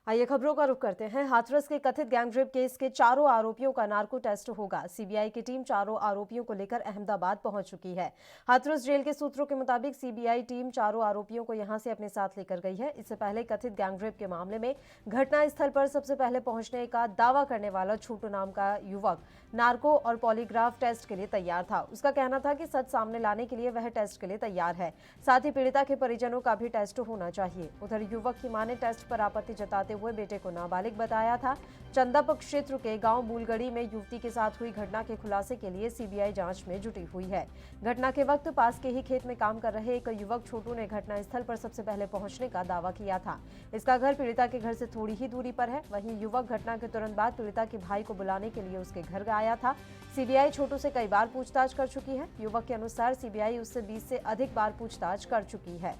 आइए खबरों का रुख करते हैं। हाथरस के कथित गैंगरेप केस के चारों आरोपियों का नार्को टेस्ट होगा। सीबीआई की टीम चारों आरोपियों को लेकर अहमदाबाद पहुंच चुकी है। हाथरस जेल के सूत्रों के मुताबिक सीबीआई टीम चारों आरोपियों को यहां से अपने साथ लेकर गई है। इससे पहले कथित गैंगरेप के मामले में घटनास्थल पर सबसे पहले पहुंचने का दावा करने वाला छोटू नाम का युवक नार्को और पॉलीग्राफ टेस्ट के लिए तैयार था। उसका कहना था कि सच सामने लाने के लिए वह टेस्ट के लिए तैयार है। साथ ही पीड़िता के परिजनों का भी टेस्ट होना चाहिए। उधर युवक की मां ने टेस्ट पर आपत्ति जताते हुए बेटे को नाबालिग बताया था। चंदप क्षेत्र के गांव मूलगढ़ी में युवती के साथ हुई घटना के खुलासे के लिए सीबीआई जांच में जुटी हुई है। घटना के वक्त पास के ही खेत में काम कर रहे एक युवक छोटू ने घटनास्थल पर सबसे पहले पहुंचने का दावा किया था। इसका घर पीड़िता के घर से थोड़ी ही दूरी पर है। वहीं युवक घटना के तुरंत बाद पीड़िता के भाई को बुलाने के लिए उसके घर आया था। सीबीआई छोटू से कई बार पूछताछ कर चुकी है। युवक के अनुसार सीबीआई उससे 20 से अधिक बार पूछताछ कर चुकी है।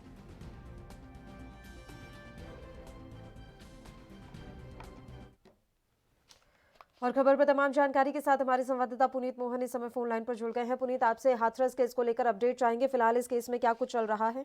और खबर पर तमाम जानकारी के साथ हमारे संवाददाता पुनीत मोहन इस समय फोन लाइन पर जुड़ गए हैं। पुनीत, आपसे हाथरस केस को लेकर अपडेट चाहेंगे। फिलहाल इस केस में क्या कुछ चल रहा है?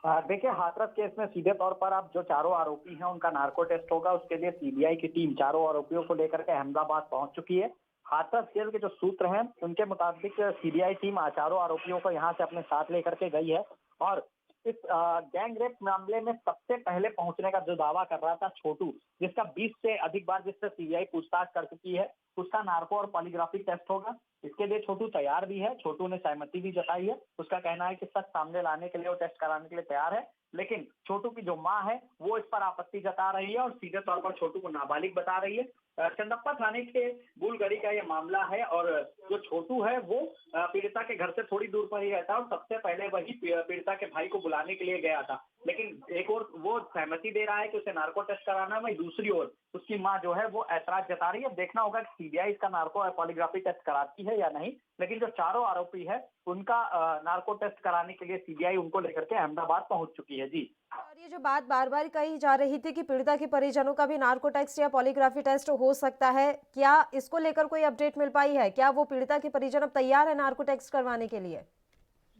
देखिए, हाथरस केस में सीधे तौर पर अब जो चारों आरोपी हैं उनका नार्को टेस्ट होगा। उसके लिए सीबीआई की टीम चारों आरोपियों को लेकर के अहमदाबाद पहुंच चुकी है। हाथरस जेल के जो सूत्र हैं उनके मुताबिक सीबीआई टीम चारों आरोपियों को यहां से अपने साथ लेकर के गई है। और इस गैंग रेप मामले में सबसे पहले पहुंचने का जो दावा कर रहा था छोटू, जिसका 20 से अधिक बार जिससे सीबीआई पूछताछ कर चुकी है, उसका नार्को और पॉलीग्राफी टेस्ट होगा। इसके लिए छोटू तैयार भी है। छोटू ने सहमति भी जताई है। उसका कहना है कि सच सामने लाने के लिए वो टेस्ट कराने के लिए तैयार है। लेकिन छोटू की जो मां है वो इस पर आपत्ति जता रही है और सीधे तौर पर छोटू को नाबालिग बता रही है। चंदप्पा थाने के बुलगढ़ी का ये मामला है और जो छोटू है वो पीड़िता के घर से थोड़ी दूर पर ही रहता है और सबसे पहले वही पीड़िता के भाई को बुलाने के लिए गया था। लेकिन एक और वो सहमति दे रहा है कि उसे नार्को टेस्ट कराना है, वहीं दूसरी ओर उसकी मां जो है वो ऐतराज जता रही है। देखना होगा कि सीबीआई इसका नार्को और पॉलीग्राफी टेस्ट कराती है या नहीं। लेकिन जो चारों आरोपी है उनका नार्को टेस्ट कराने के लिए सीबीआई उनको लेकर के अहमदाबाद पहुंच चुकी है। जी, और ये जो बात बार बार कही जा रही थी कि पीड़िता के परिजनों का भी नार्को टेस्ट या पॉलीग्राफी टेस्ट हो सकता है, क्या इसको लेकर कोई अपडेट मिल पाई है? क्या वो पीड़िता के परिजन अब तैयार है नार्को टेस्ट करवाने के लिए?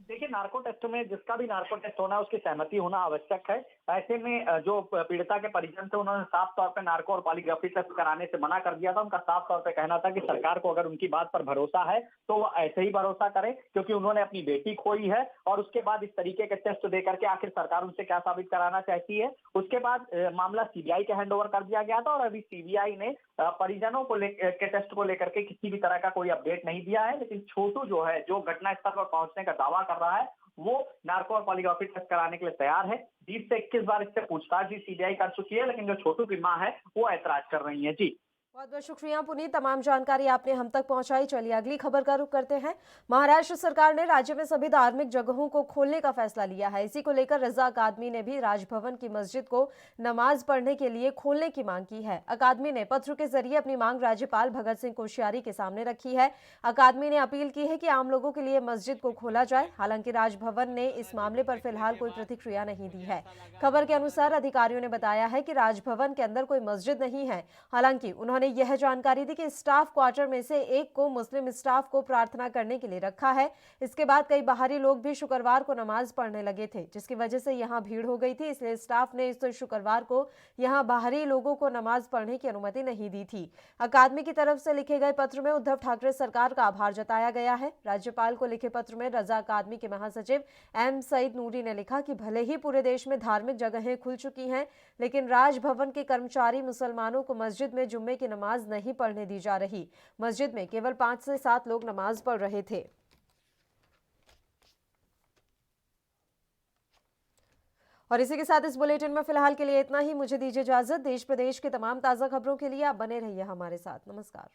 देखिए, नार्को टेस्ट में जिसका भी नार्को टेस्ट होना है उसकी सहमति होना आवश्यक है। ऐसे में जो पीड़िता के परिजन थे उन्होंने साफ तौर पे नार्को और पॉलीग्राफी टेस्ट कराने से मना कर दिया था। उनका साफ तौर पे कहना था कि सरकार को अगर उनकी बात पर भरोसा है तो वो ऐसे ही भरोसा करे, क्योंकि उन्होंने अपनी बेटी खोई है और उसके बाद इस तरीके के टेस्ट दे करके आखिर सरकार उनसे क्या साबित कराना चाहती है। उसके बाद मामला सीबीआई के हैंड ओवर कर दिया गया था और अभी सीबीआई ने परिजनों को के टेस्ट को लेकर के किसी भी तरह का कोई अपडेट नहीं दिया है। लेकिन छोटू जो है, जो घटनास्थल पर पहुंचने का दावा कर रहा है, वो नार्को और पॉलीग्राफी टेस्ट कराने के लिए तैयार है। 20 से 21 बार इससे पूछताछ भी सीबीआई कर चुकी है, लेकिन जो छोटू की मां है वो ऐतराज कर रही है। जी, बहुत बहुत शुक्रिया पुनीत, तमाम जानकारी आपने हम तक पहुंचाई। चलिए अगली खबर का रुख करते हैं। महाराष्ट्र सरकार ने राज्य में सभी धार्मिक जगहों को खोलने का फैसला लिया है। इसी को लेकर रजा अकादमी ने भी राजभवन की मस्जिद को नमाज पढ़ने के लिए खोलने की मांग की है। अकादमी ने पत्र के जरिए अपनी मांग राज्यपाल भगत सिंह कोश्यारी के सामने रखी है। अकादमी ने अपील की है कि आम लोगों के लिए मस्जिद को खोला जाए। हालांकि राजभवन ने इस मामले पर फिलहाल कोई प्रतिक्रिया नहीं दी है। खबर के अनुसार अधिकारियों ने बताया है कि राजभवन के अंदर कोई मस्जिद नहीं है। हालांकि उन्होंने यह जानकारी दी कि स्टाफ क्वार्टर में से एक को मुस्लिम स्टाफ को प्रार्थना करने के लिए रखा है। इसके बाद कई बाहरी लोग भी शुक्रवार को नमाज पढ़ने लगे थे, जिसकी वजह से यहां भीड़ हो गई थी। इसलिए स्टाफ ने इस शुक्रवार को यहां बाहरी लोगों को नमाज पढ़ने की अनुमति नहीं दी थी। अकादमी की तरफ से लिखे गए पत्र में उद्धव ठाकरे सरकार का आभार जताया गया है। राज्यपाल को लिखे पत्र में रजा अकादमी के महासचिव एम सईद नूरी ने लिखा कि भले ही पूरे देश में धार्मिक जगहें खुल चुकी हैं, लेकिन राजभवन के कर्मचारी मुसलमानों को मस्जिद में जुम्मे की नमाज नहीं पढ़ने दी जा रही। मस्जिद में केवल 5 से 7 लोग नमाज पढ़ रहे थे। और इसी के साथ इस बुलेटिन में फिलहाल के लिए इतना ही। मुझे दीजिए इजाजत। देश प्रदेश के तमाम ताजा खबरों के लिए आप बने रहिए हमारे साथ। नमस्कार।